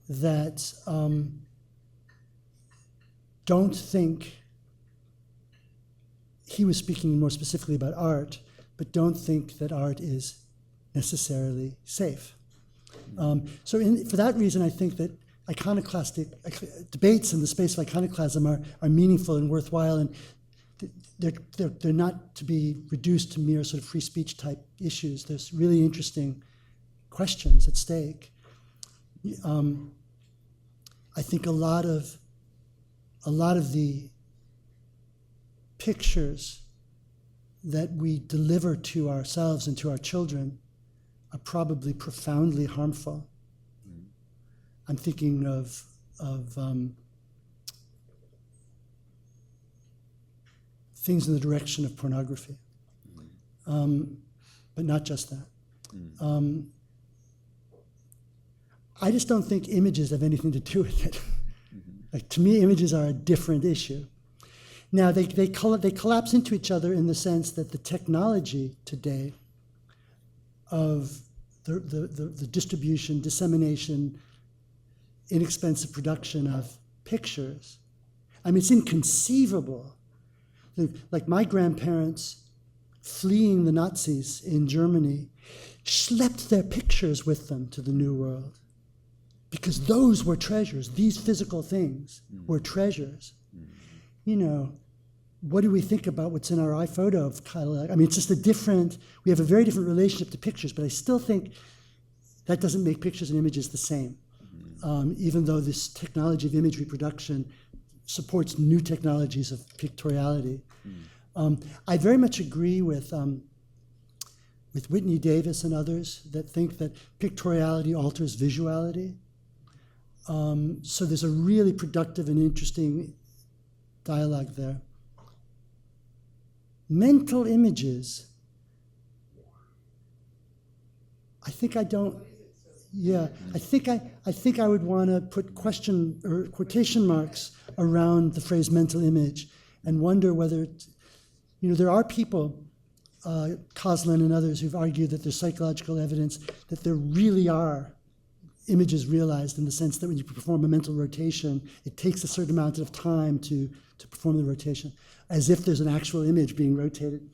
that don't think, he was speaking more specifically about art, but don't think that art is necessarily safe. For that reason, I think that iconoclastic debates in the space of iconoclasm are meaningful and worthwhile, and they're not to be reduced to mere sort of free speech type issues. There's really interesting questions at stake. I think a lot of the pictures that we deliver to ourselves and to our children are probably profoundly harmful. I'm thinking of things in the direction of pornography, but not just that. I just don't think images have anything to do with it. Like, to me, images are a different issue. Now, they collapse into each other in the sense that the technology today of the distribution, dissemination, inexpensive production of pictures, I mean, it's inconceivable. Like, my grandparents fleeing the Nazis in Germany schlepped their pictures with them to the New World because those were treasures. These physical things were treasures. You know, what do we think about what's in our iPhoto of Kyle? I mean, it's just we have a very different relationship to pictures, but I still think that doesn't make pictures and images the same. Even though this technology of image reproduction supports new technologies of pictoriality. I very much agree with Whitney Davis and others that think that pictoriality alters visuality. So there's a really productive and interesting dialogue there. Mental images, I think I would want to put question or quotation marks around the phrase mental image and wonder whether, there are people, Coslin and others, who've argued that there's psychological evidence that there really are images realized, in the sense that when you perform a mental rotation, it takes a certain amount of time to perform the rotation, as if there's an actual image being rotated.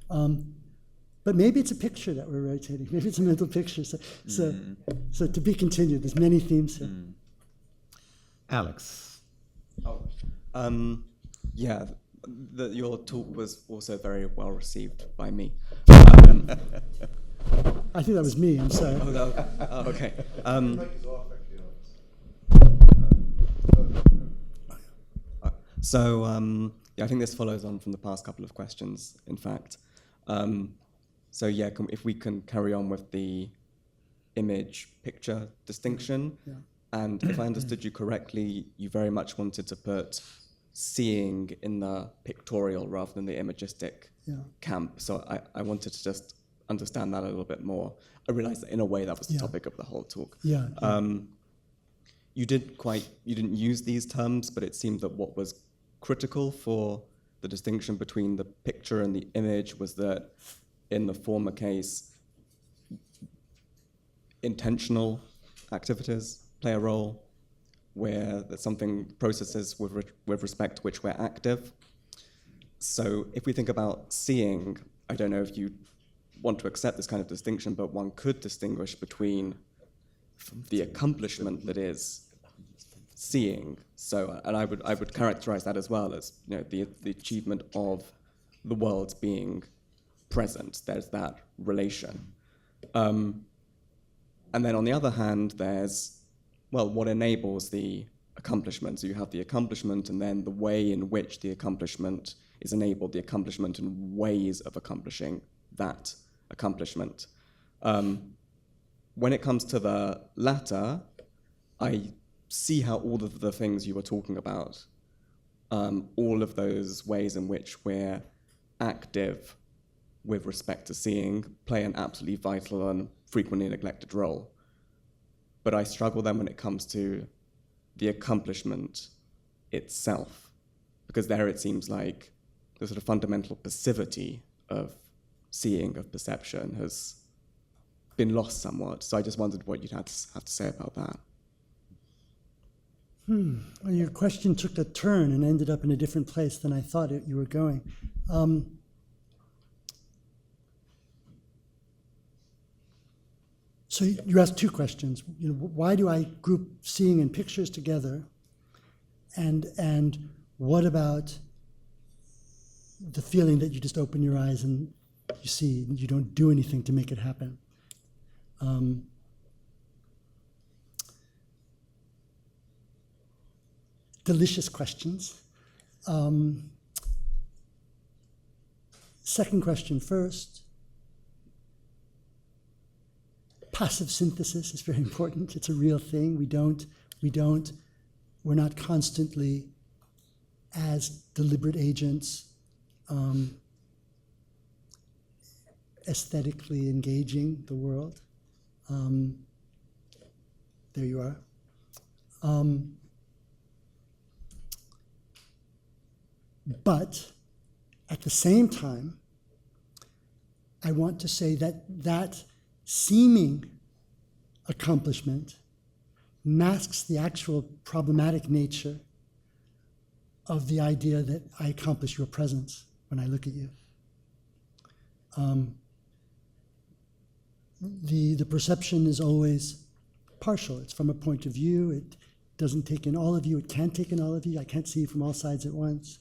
But maybe it's a picture that we're rotating. Maybe it's a mental picture. So to be continued. There's many themes here. Alex. Your talk was also very well received by me. I think that was me. I'm sorry. Okay. I think this follows on from the past couple of questions, in fact. If we can carry on with the image-picture distinction. Yeah. And if I understood you correctly, you very much wanted to put seeing in the pictorial rather than the imagistic camp. So I wanted to just understand that a little bit more. I realized that in a way that was the topic of the whole talk. You didn't use these terms, but it seemed that what was critical for the distinction between the picture and the image was that in the former case, intentional activities play a role, where there's something processes with respect to which we're active. So if we think about seeing, I don't know if you want to accept this kind of distinction, but one could distinguish between the accomplishment that is seeing. So, and I would characterize that as well as, you know, the achievement of the world being present. There's that relation. And then on the other hand, there's, well, what enables the accomplishment. So you have the accomplishment and then the way in which the accomplishment is enabled, the accomplishment and ways of accomplishing that accomplishment. When it comes to the latter, I see how all of the things you were talking about, all of those ways in which we're active with respect to seeing, play an absolutely vital and frequently neglected role. But I struggle then when it comes to the accomplishment itself, because there it seems like the sort of fundamental passivity of seeing, of perception, has been lost somewhat. So I just wondered what you'd have to say about that. Well, your question took a turn and ended up in a different place than I thought you were going. So you asked two questions. You know, why do I group seeing and pictures together? And what about the feeling that you just open your eyes and you see, and you don't do anything to make it happen? Delicious questions. Second question first. Passive synthesis is very important. It's a real thing. We're not constantly, as deliberate agents, aesthetically engaging the world. There you are. But at the same time, I want to say that seeming accomplishment masks the actual problematic nature of the idea that I accomplish your presence when I look at you. The perception is always partial. It's from a point of view. It doesn't take in all of you. It can't take in all of you. I can't see you from all sides at once.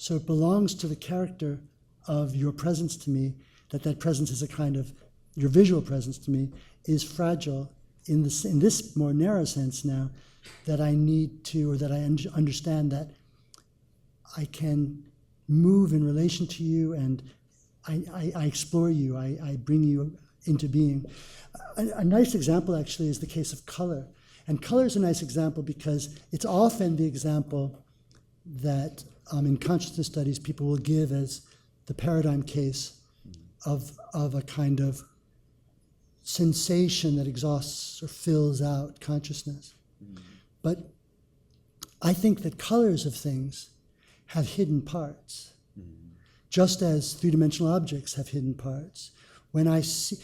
So it belongs to the character of your presence to me, that presence is a kind of, your visual presence to me is fragile in this more narrow sense now, that I need to, or that I understand that I can move in relation to you, and I explore you, I bring you into being. A nice example actually is the case of color. And color is a nice example because it's often the example that in consciousness studies people will give as the paradigm case of a kind of sensation that exhausts or fills out consciousness. But I think that colors of things have hidden parts, just as three-dimensional objects have hidden parts. When I see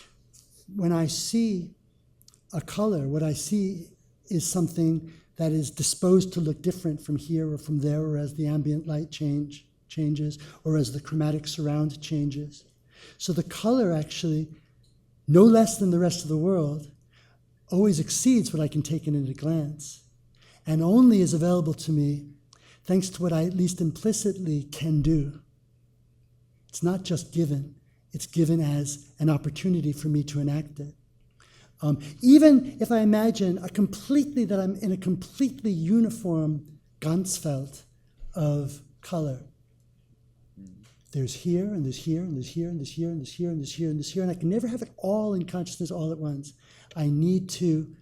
a color, what I see is something that is disposed to look different from here or from there, or as the ambient light changes, or as the chromatic surround changes. So the color actually, no less than the rest of the world, always exceeds what I can take in at a glance, and only is available to me thanks to what I at least implicitly can do. It's not just given, it's given as an opportunity for me to enact it. Even if I imagine that I'm in a completely uniform Ganzfeld of color, there's here, and there's here, and there's here, and there's here, and there's here, and there's here, and there's here, and I can never have it all in consciousness all at once. I need to,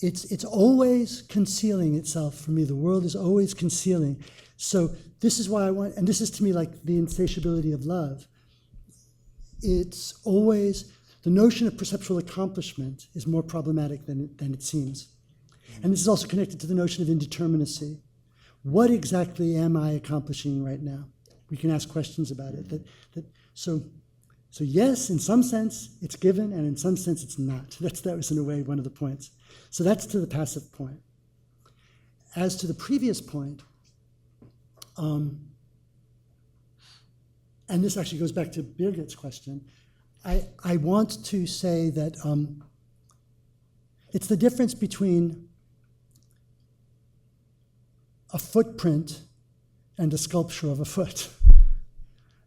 it's always concealing itself for me. The world is always concealing. So this is why I want, and this is to me like the insatiability of love. It's always, the notion of perceptual accomplishment is more problematic than it seems. And this is also connected to the notion of indeterminacy. What exactly am I accomplishing right now? We can ask questions about it. So yes, in some sense, it's given, and in some sense, it's not. That was, in a way, one of the points. So that's to the passive point. As to the previous point, and this actually goes back to Birgit's question, I want to say that it's the difference between a footprint and a sculpture of a foot.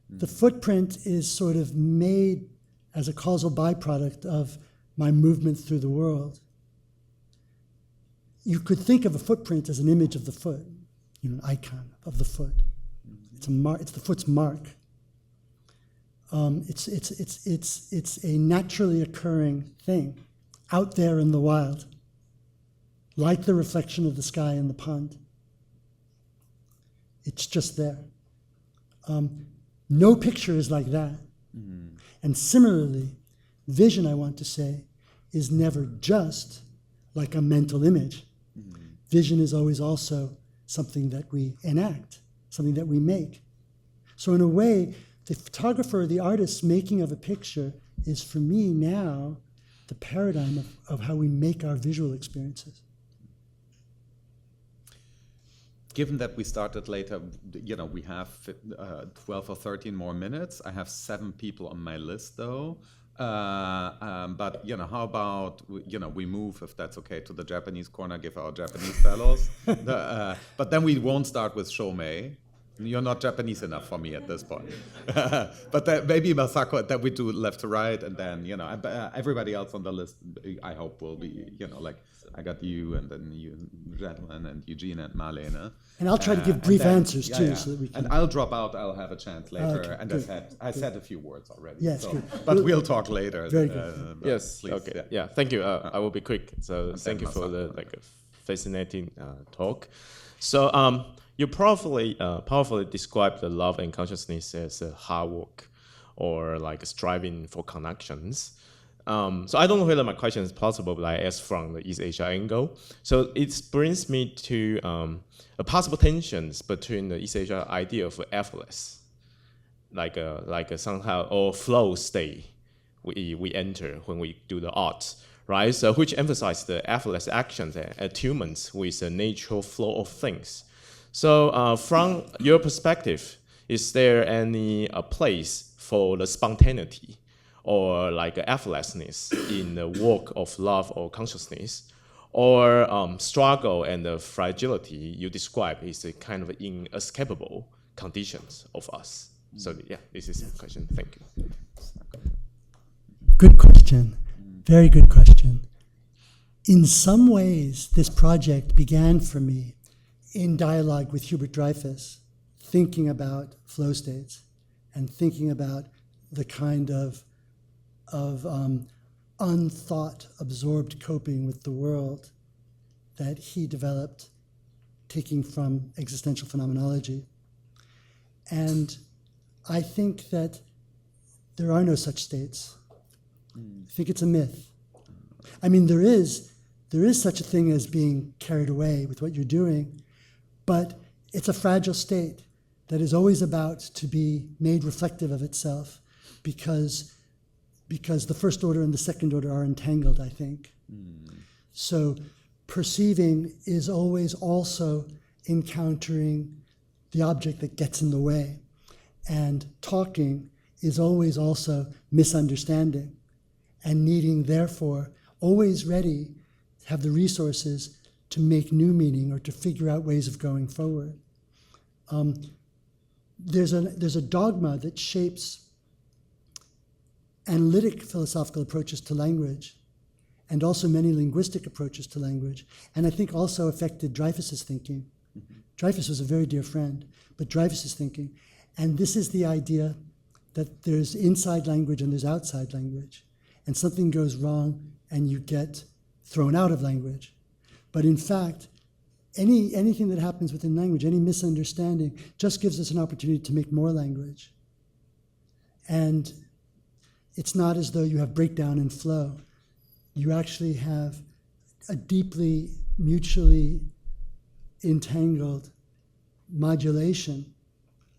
The footprint is sort of made as a causal byproduct of my movement through the world. You could think of a footprint as an image of the foot, an icon of the foot. It's the foot's mark. It's a naturally occurring thing out there in the wild, like the reflection of the sky in the pond. It's just there. No picture is like that. And similarly, vision, I want to say, is never just like a mental image. Vision is always also something that we enact, something that we make. So in a way, the photographer or the artist's making of a picture is, for me now, the paradigm of how we make our visual experiences. Given that we started later, we have 12 or 13 more minutes. I have 7 people on my list, though. But how about we move, if that's okay, to the Japanese corner, give our Japanese fellows. But then we won't start with Shomei. You're not Japanese enough for me at this point. But maybe Masako, that we do left to right, and then everybody else on the list, I hope will be I got you, and then you, gentlemen, and Eugene and Marlene. And I'll try to give brief answers too, so that we can. And I'll drop out. I'll have a chance later. Okay, and good, I said a few words already. Yes, good. But we'll talk later. Very good. Yes. Please, okay. Yeah. Thank you. I will be quick. So thank you for Masako. the fascinating talk. So you powerfully described the love and consciousness as a hard work, or like striving for connections. So I don't know whether my question is possible, but I ask from the East Asia angle. So it brings me to a possible tensions between the East Asia idea of effortless, like a somehow or flow state we enter when we do the art, right? So which emphasize the effortless actions and attunements with the natural flow of things. So from your perspective, is there any place for the spontaneity or like effortlessness in the work of love or consciousness, or struggle and the fragility you describe is a kind of inescapable conditions of us? So yeah, this is the question. Thank you. Good question. Very good question. In some ways, this project began for me in dialogue with Hubert Dreyfus, thinking about flow states and thinking about the kind of unthought, absorbed coping with the world that he developed, taking from existential phenomenology. And I think that there are no such states. I think it's a myth. I mean, there is such a thing as being carried away with what you're doing, but it's a fragile state that is always about to be made reflective of itself because the first order and the second order are entangled, I think. So perceiving is always also encountering the object that gets in the way. And talking is always also misunderstanding and needing, therefore, always ready to have the resources to make new meaning or to figure out ways of going forward. There's a dogma that shapes analytic philosophical approaches to language, and also many linguistic approaches to language, and I think also affected Dreyfus's thinking. Dreyfus was a very dear friend, but Dreyfus's thinking, and this is the idea that there's inside language and there's outside language, and something goes wrong and you get thrown out of language. But in fact, anything that happens within language, any misunderstanding, just gives us an opportunity to make more language. And it's not as though you have breakdown and flow. You actually have a deeply mutually entangled modulation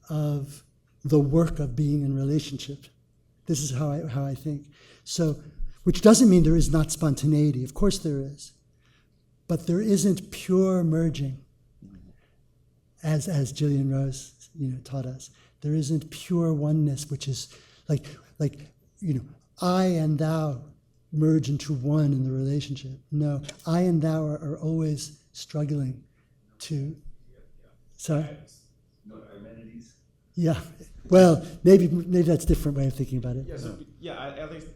of the work of being in relationship. This is how I think. So, which doesn't mean there is not spontaneity. Of course there is. But there isn't pure merging, as Gillian Rose taught us. There isn't pure oneness, which is like I and thou merge into one in the relationship. No, I and thou are always struggling to Sorry? Yeah. Well, maybe that's a different way of thinking about it. Yeah, so,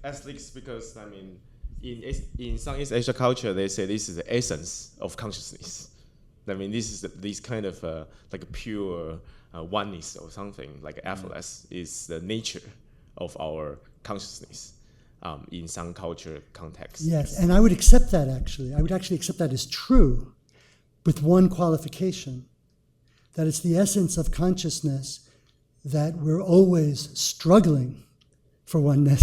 at least because, I mean, in Southeast Asia culture, they say this is the essence of consciousness. I mean, this kind of like a pure oneness or something, like effortless, is the nature of our consciousness in some culture context. Yes, and I would accept that actually. I would actually accept that as true with one qualification, that it's the essence of consciousness that we're always struggling for oneness.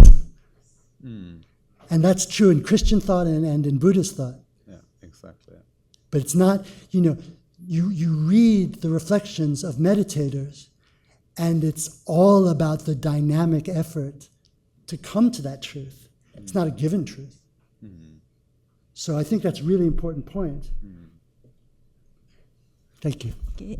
And that's true in Christian thought and in Buddhist thought. Yeah, exactly. But it's not, you read the reflections of meditators, and it's all about the dynamic effort to come to that truth. It's not a given truth. So I think that's a really important point. Thank you. Okay.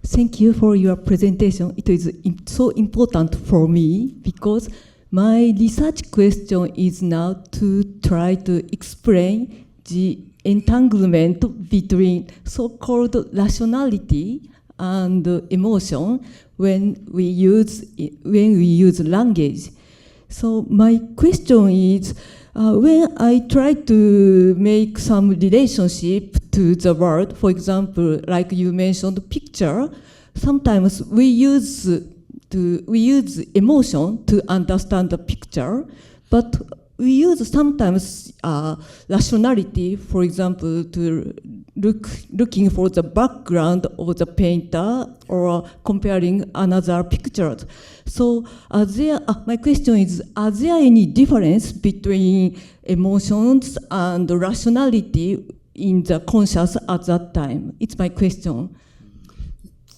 Thank you for your presentation. It is so important for me because my research question is now to try to explain the entanglement between so-called rationality and emotion when we use language. So my question is, when I try to make some relationship to the world, for example, like you mentioned, picture, sometimes we use emotion to understand the picture, but we use sometimes rationality, for example, to looking for the background of the painter or comparing another picture. So my question is, are there any difference between emotions and rationality in the conscious at that time? It's my question.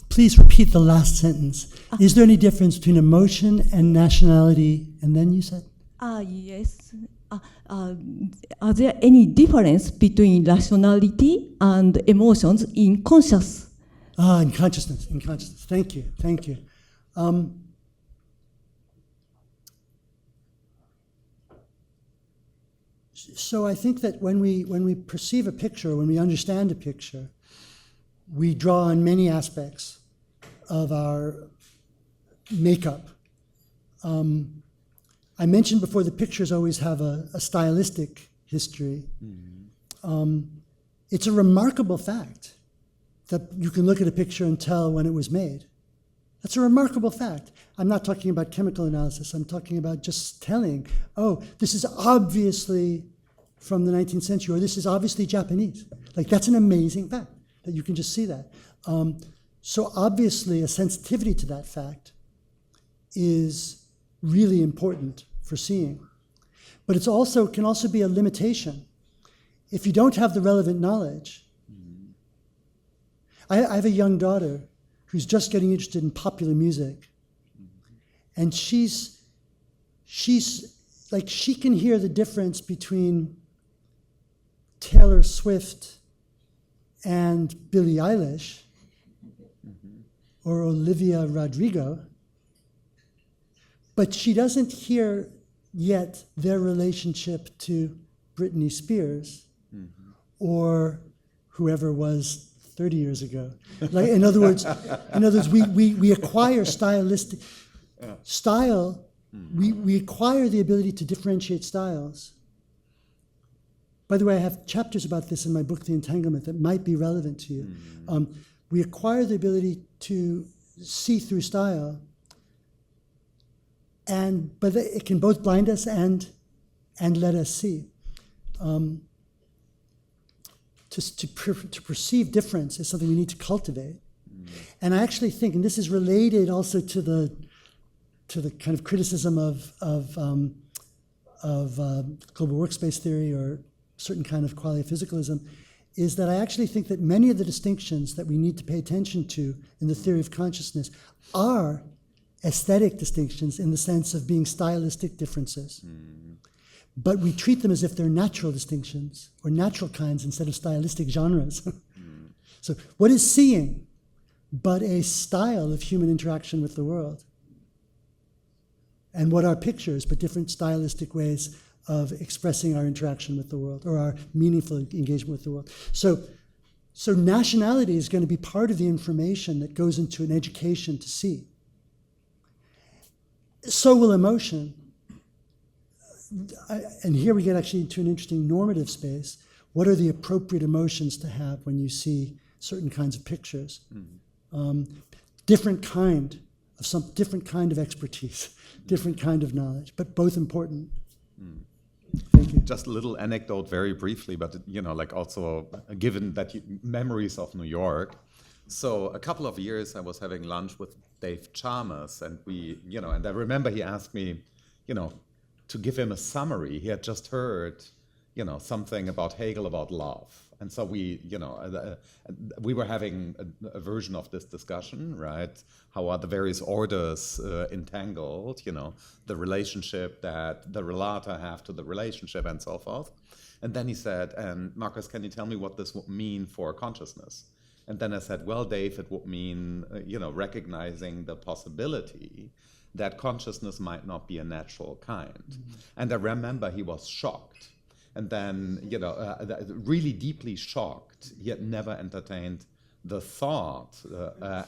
Please repeat the last sentence. Is there any difference between emotion and nationality? And then you said? Yes. Are there any difference between rationality and emotions in conscious? In consciousness. Thank you. So I think that when we perceive a picture, when we understand a picture, we draw on many aspects of our makeup. I mentioned before that pictures always have a stylistic history. It's a remarkable fact that you can look at a picture and tell when it was made. That's a remarkable fact. I'm not talking about chemical analysis. I'm talking about just telling, this is obviously from the 19th century, or this is obviously Japanese. Like, that's an amazing fact, that you can just see that. So obviously a sensitivity to that fact is really important for seeing. But it can also be a limitation. If you don't have the relevant knowledge, I have a young daughter who's just getting interested in popular music. And she's like, she can hear the difference between Taylor Swift and Billie Eilish or Olivia Rodrigo, but she doesn't hear yet their relationship to Britney Spears or whoever was 30 years ago. Like, in other words, we acquire stylistic style. We acquire the ability to differentiate styles. By the way, I have chapters about this in my book, The Entanglement, that might be relevant to you. We acquire the ability to see through style, but it can both blind us and let us see. To perceive difference is something we need to cultivate. And I actually think, and this is related also to the kind of criticism of global workspace theory or certain kind of quality-physicalism, is that I actually think that many of the distinctions that we need to pay attention to in the theory of consciousness are aesthetic distinctions in the sense of being stylistic differences. But we treat them as if they're natural distinctions or natural kinds instead of stylistic genres. So what is seeing but a style of human interaction with the world? And what are pictures but different stylistic ways of expressing our interaction with the world or our meaningful engagement with the world? So So nationality is going to be part of the information that goes into an education to see. So will emotion. And here we get actually into an interesting normative space. What are the appropriate emotions to have when you see certain kinds of pictures? Different kind of expertise, different kind of knowledge, but both important. Thank you. Just a little anecdote very briefly, but like also given that memories of New York. So a couple of years I was having lunch with Dave Chalmers, and and I remember he asked me, to give him a summary. He had just heard, something about Hegel about love. And so we were having a version of this discussion, right? How are the various orders entangled, the relationship that the relata have to the relationship and so forth. And then he said, and Marcus, can you tell me what this would mean for consciousness? And then I said, well, Dave, it would mean, recognizing the possibility that consciousness might not be a natural kind. And I remember he was shocked. And then, really deeply shocked, yet never entertained the thought.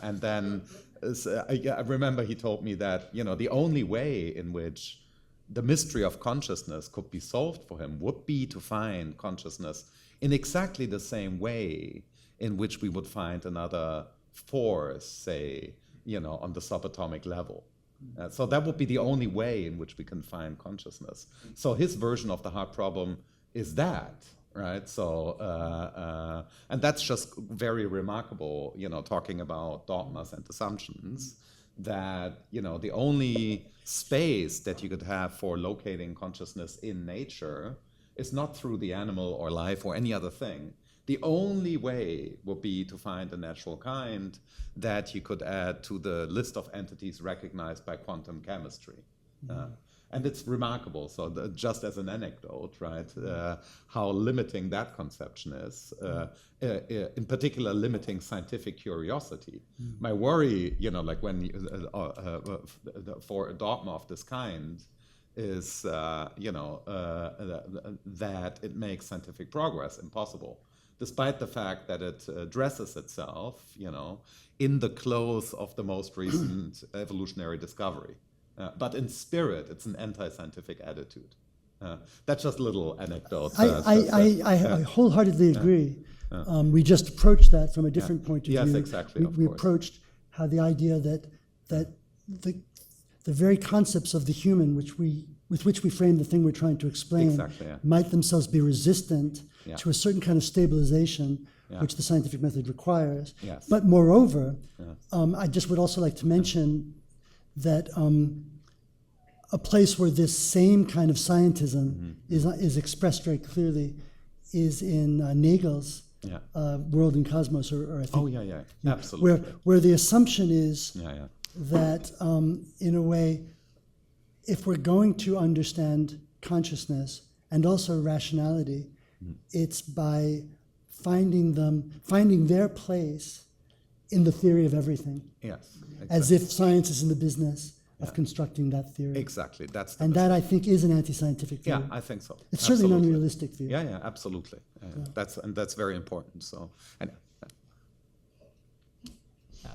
And then I remember he told me that, the only way in which the mystery of consciousness could be solved for him would be to find consciousness in exactly the same way in which we would find another force, say, on the subatomic level. So that would be the only way in which we can find consciousness. So his version of the hard problem is that, right? So, and that's just very remarkable, talking about dogmas and assumptions, that, the only space that you could have for locating consciousness in nature is not through the animal or life or any other thing. The only way would be to find a natural kind that you could add to the list of entities recognized by quantum chemistry. And it's remarkable, so just as an anecdote, right, how limiting that conception is, in particular limiting scientific curiosity. My worry, like when, for a dogma of this kind, is, that it makes scientific progress impossible, despite the fact that it dresses itself, in the clothes of the most recent evolutionary discovery. But in spirit, it's an anti-scientific attitude. That's just a little anecdote. I wholeheartly agree. We just approached that from a different point of view. Yes, exactly. We approached how the idea that the very concepts of the human, with which we frame the thing we're trying to explain, might themselves be resistant to a certain kind of stabilization, which the scientific method requires. But moreover, I just would also like to mention that a place where this same kind of scientism is expressed very clearly is in Nagel's World and Cosmos, or I think, absolutely, where the assumption is that in a way, if we're going to understand consciousness and also rationality, it's by finding their place in the theory of everything. Yes. Exactly. As if science is in the business of constructing that theory. Exactly. That, I think, is an anti-scientific view. Yeah, I think so. It's certainly an unrealistic view. Yeah, absolutely. That's very important. So,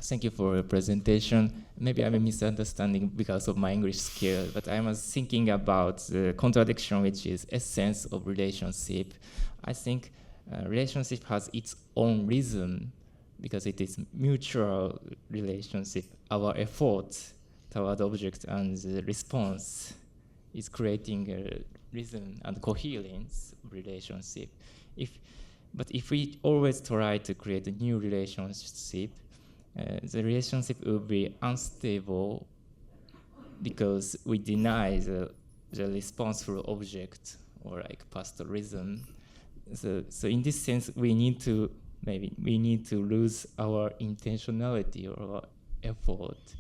thank you for your presentation. Maybe I'm misunderstanding because of my English skill, but I was thinking about the contradiction, which is essence of relationship. I think relationship has its own rhythm, because it is mutual relationship. Our effort toward the object and the response is creating a rhythm and coherence of relationship. But if we always try to create a new relationship, the relationship will be unstable because we deny the responsible object, or like past rhythm. So in this sense, we need to lose our intentionality or our effort.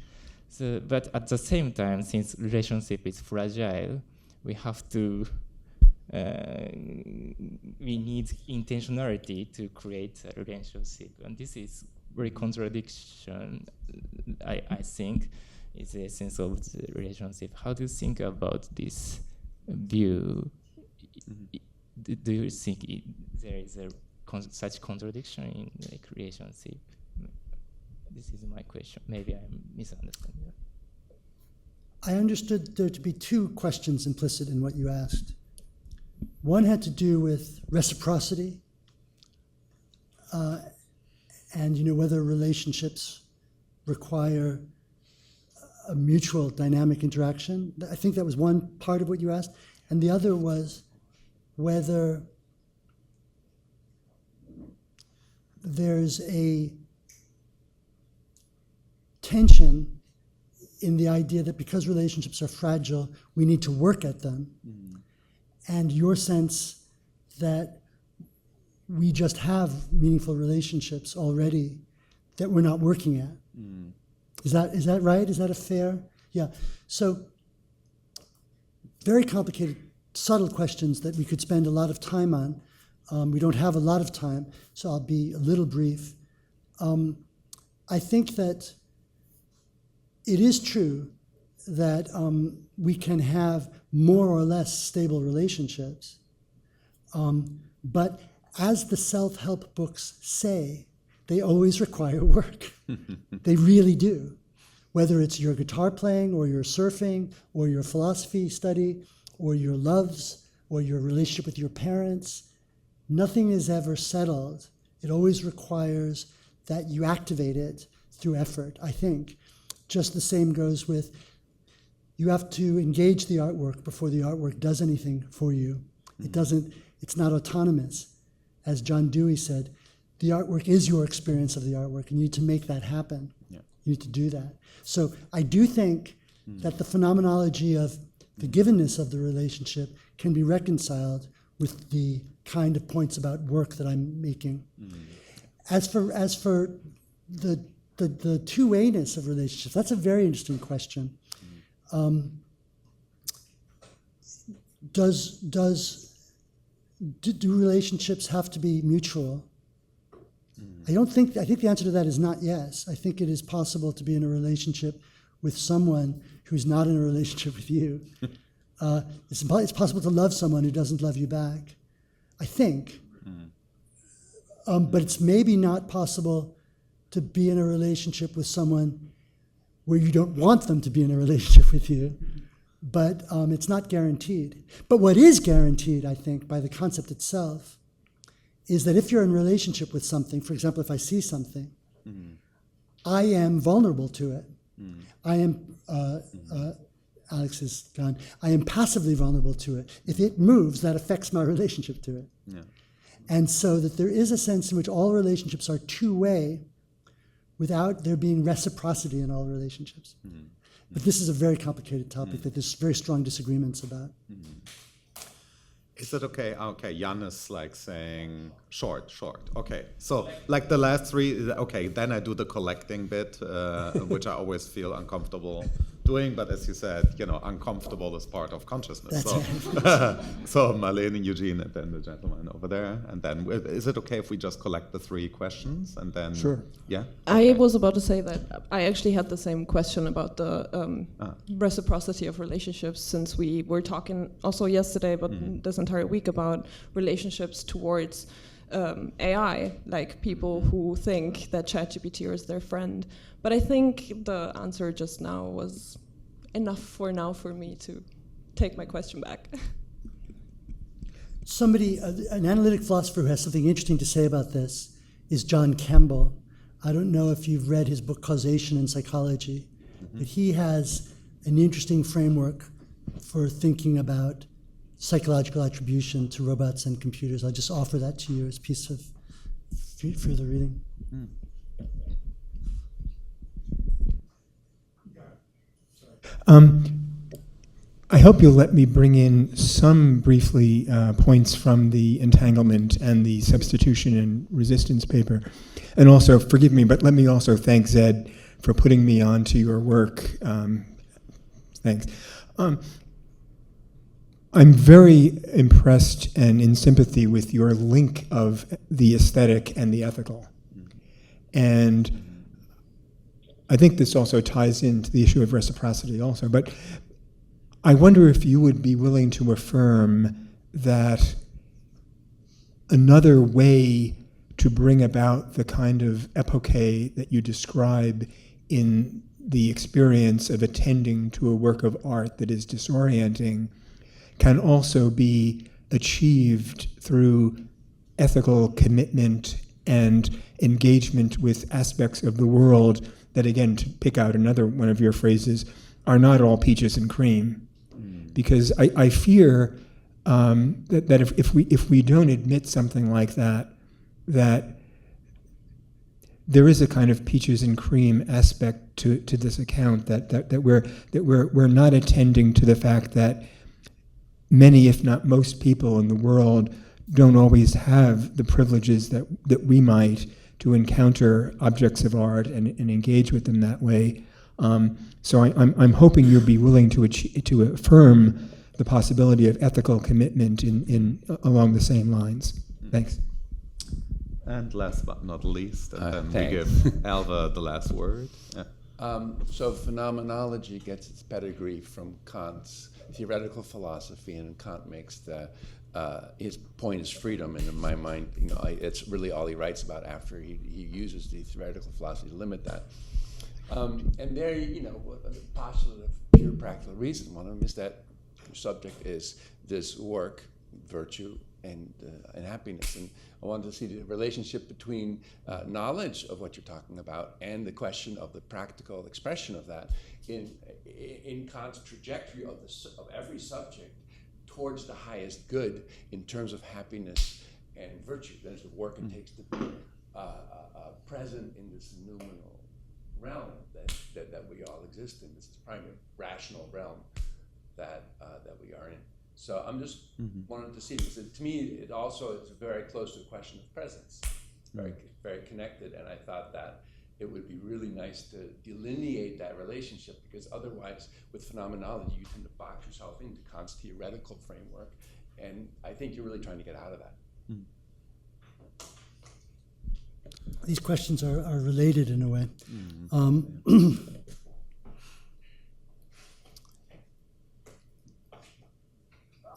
So, but at the same time, since relationship is fragile, we have to, we need intentionality to create a relationship. And this is very contradiction, I think, is the essence of the relationship. How do you think about this view? Do you think there is a such contradiction in like relationship? This is my question. Maybe I'm misunderstanding that. I understood there to be two questions implicit in what you asked. One had to do with reciprocity, and whether relationships require a mutual dynamic interaction. I think that was one part of what you asked, and the other was whether there's a tension in the idea that because relationships are fragile, we need to work at them, and your sense that we just have meaningful relationships already that we're not working at. Is that right? Is that a fair? Yeah. So very complicated, subtle questions that we could spend a lot of time on. We don't have a lot of time, so I'll be a little brief. I think that it is true that we can have more or less stable relationships, but as the self-help books say, they always require work. They really do. Whether it's your guitar playing or your surfing or your philosophy study or your loves or your relationship with your parents, nothing is ever settled. It always requires that you activate it through effort, I think. Just the same goes with you have to engage the artwork before the artwork does anything for you. It's not autonomous. As John Dewey said, the artwork is your experience of the artwork, and you need to make that happen. Yeah. You need to do that. So I do think that the phenomenology of the givenness of the relationship can be reconciled with the kind of points about work that I'm making. As for the two-wayness of relationships, that's a very interesting question. Do relationships have to be mutual? I think the answer to that is not yes. I think it is possible to be in a relationship with someone who's not in a relationship with you. It's possible to love someone who doesn't love you back, I think. But it's maybe not possible to be in a relationship with someone where you don't want them to be in a relationship with you. But it's not guaranteed. But what is guaranteed, I think, by the concept itself, is that if you're in a relationship with something, for example, if I see something, I am vulnerable to it. I am, Alex is gone, I am passively vulnerable to it. If it moves, that affects my relationship to it. Yeah. And so that there is a sense in which all relationships are two-way without there being reciprocity in all relationships. But this is a very complicated topic that there's very strong disagreements about. Is it okay? Okay, Jan is like saying short. Okay, so like the last three, okay, then I do the collecting bit, which I always feel uncomfortable doing, but as you said, uncomfortable is part of consciousness. So Marlene and Eugene and then the gentleman over there. And then is it okay if we just collect the three questions and then? Sure. Yeah? Okay. I was about to say that I actually had the same question about the reciprocity of relationships, since we were talking also yesterday, but this entire week, about relationships towards AI, like people who think that ChatGPT is their friend. But I think the answer just now was enough for now for me to take my question back. Somebody, an analytic philosopher who has something interesting to say about this is John Campbell. I don't know if you've read his book Causation in Psychology, but he has an interesting framework for thinking about psychological attribution to robots and computers. I'll just offer that to you as a piece of further reading. I hope you'll let me bring in some briefly points from the entanglement and the substitution and resistance paper. And also, forgive me, but let me also thank Zed for putting me onto your work. Thanks. I'm very impressed and in sympathy with your link of the aesthetic and the ethical. And I think this also ties into the issue of reciprocity also. But I wonder if you would be willing to affirm that another way to bring about the kind of epoche that you describe in the experience of attending to a work of art that is disorienting can also be achieved through ethical commitment and engagement with aspects of the world that, again, to pick out another one of your phrases, are not all peaches and cream. Because I fear that if we don't admit something like that, that there is a kind of peaches and cream aspect to this account, that we're not attending to the fact that many, if not most people in the world don't always have the privileges that we might to encounter objects of art and engage with them that way. So I'm hoping you'll be willing to affirm the possibility of ethical commitment along the same lines. Thanks. And last but not least, and then we thanks. give Alva the last word. Yeah. So phenomenology gets its pedigree from Kant's theoretical philosophy, and Kant makes his point is freedom, and in my mind, it's really all he writes about after he uses the theoretical philosophy to limit that. And there, the postulate of pure practical reason, one of them is that your subject is this work, virtue, and happiness. And I wanted to see the relationship between knowledge of what you're talking about and the question of the practical expression of that in Kant's trajectory of every subject towards the highest good in terms of happiness and virtue. That is, the work it takes to be present in this noumenal realm that we all exist in, this primary rational realm that we are in. So I'm just wanted to see, because to me it's very close to the question of presence, very very connected, and I thought that it would be really nice to delineate that relationship, because otherwise with phenomenology you tend to box yourself into Kant's theoretical framework, and I think you're really trying to get out of that. These questions are related in a way.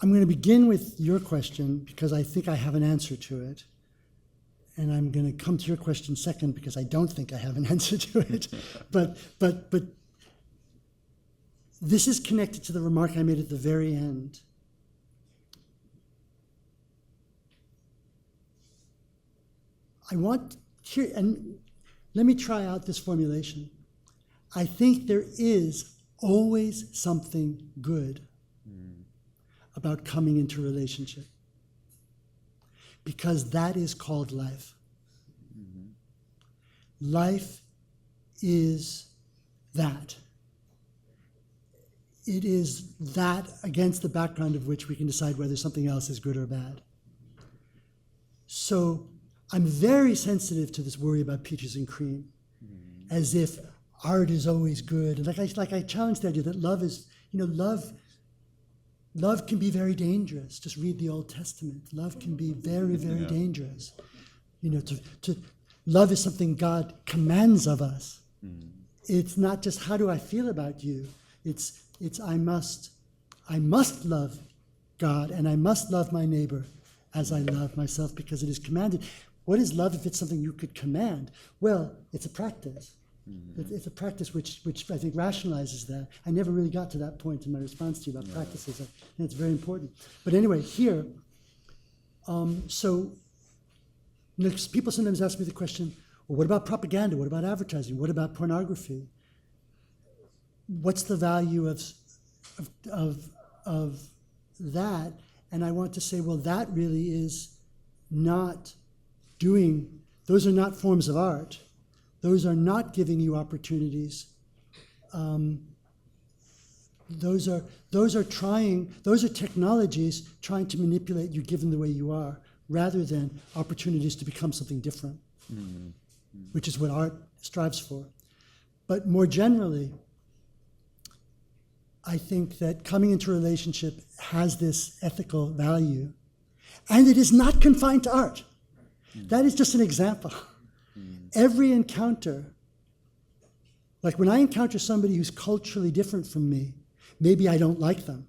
I'm going to begin with your question because I think I have an answer to it. And I'm going to come to your question second because I don't think I have an answer to it. But this is connected to the remark I made at the very end. I want here, and let me try out this formulation. I think there is always something good about coming into relationship, because that is called life. Life is that. It is that against the background of which we can decide whether something else is good or bad. So I'm very sensitive to this worry about peaches and cream, as if art is always good. And like I challenge the idea that love is, love can be very dangerous. Just read the Old Testament. Love can be very, very dangerous. Love is something God commands of us. It's not just how do I feel about you. It's I must love God, and I must love my neighbor as I love myself, because it is commanded. What is love if it's something you could command? Well, it's a practice. It's a practice which I think rationalizes that. I never really got to that point in my response to you about practices, and it's very important. But anyway, here, people sometimes ask me the question, well, what about propaganda? What about advertising? What about pornography? What's the value of that? And I want to say, well, that really is not those are not forms of art. Those are not giving you opportunities. Those are technologies trying to manipulate you given the way you are, rather than opportunities to become something different, which is what art strives for. But more generally, I think that coming into a relationship has this ethical value, and it is not confined to art. That is just an example. Every encounter, like when I encounter somebody who's culturally different from me, maybe I don't like them.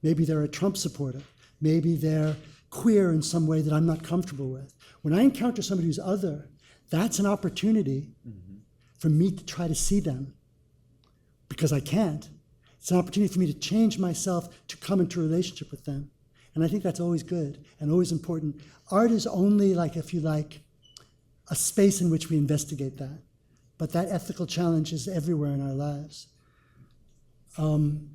Maybe they're a Trump supporter. Maybe they're, queer in some way that I'm not comfortable with. When I encounter somebody who's other, that's an opportunity for me to try to see them, because I can't. It's an opportunity for me to change myself to come into a relationship with them. And I think that's always good and always important. Art is only, like, if you like, a space in which we investigate that. But that ethical challenge is everywhere in our lives. And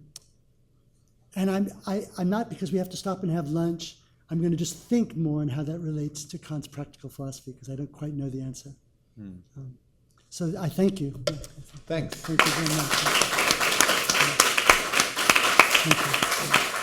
I'm not, because we have to stop and have lunch, I'm going to just think more on how that relates to Kant's practical philosophy, because I don't quite know the answer. So I thank you. Thanks. Thank you very much. Thank you.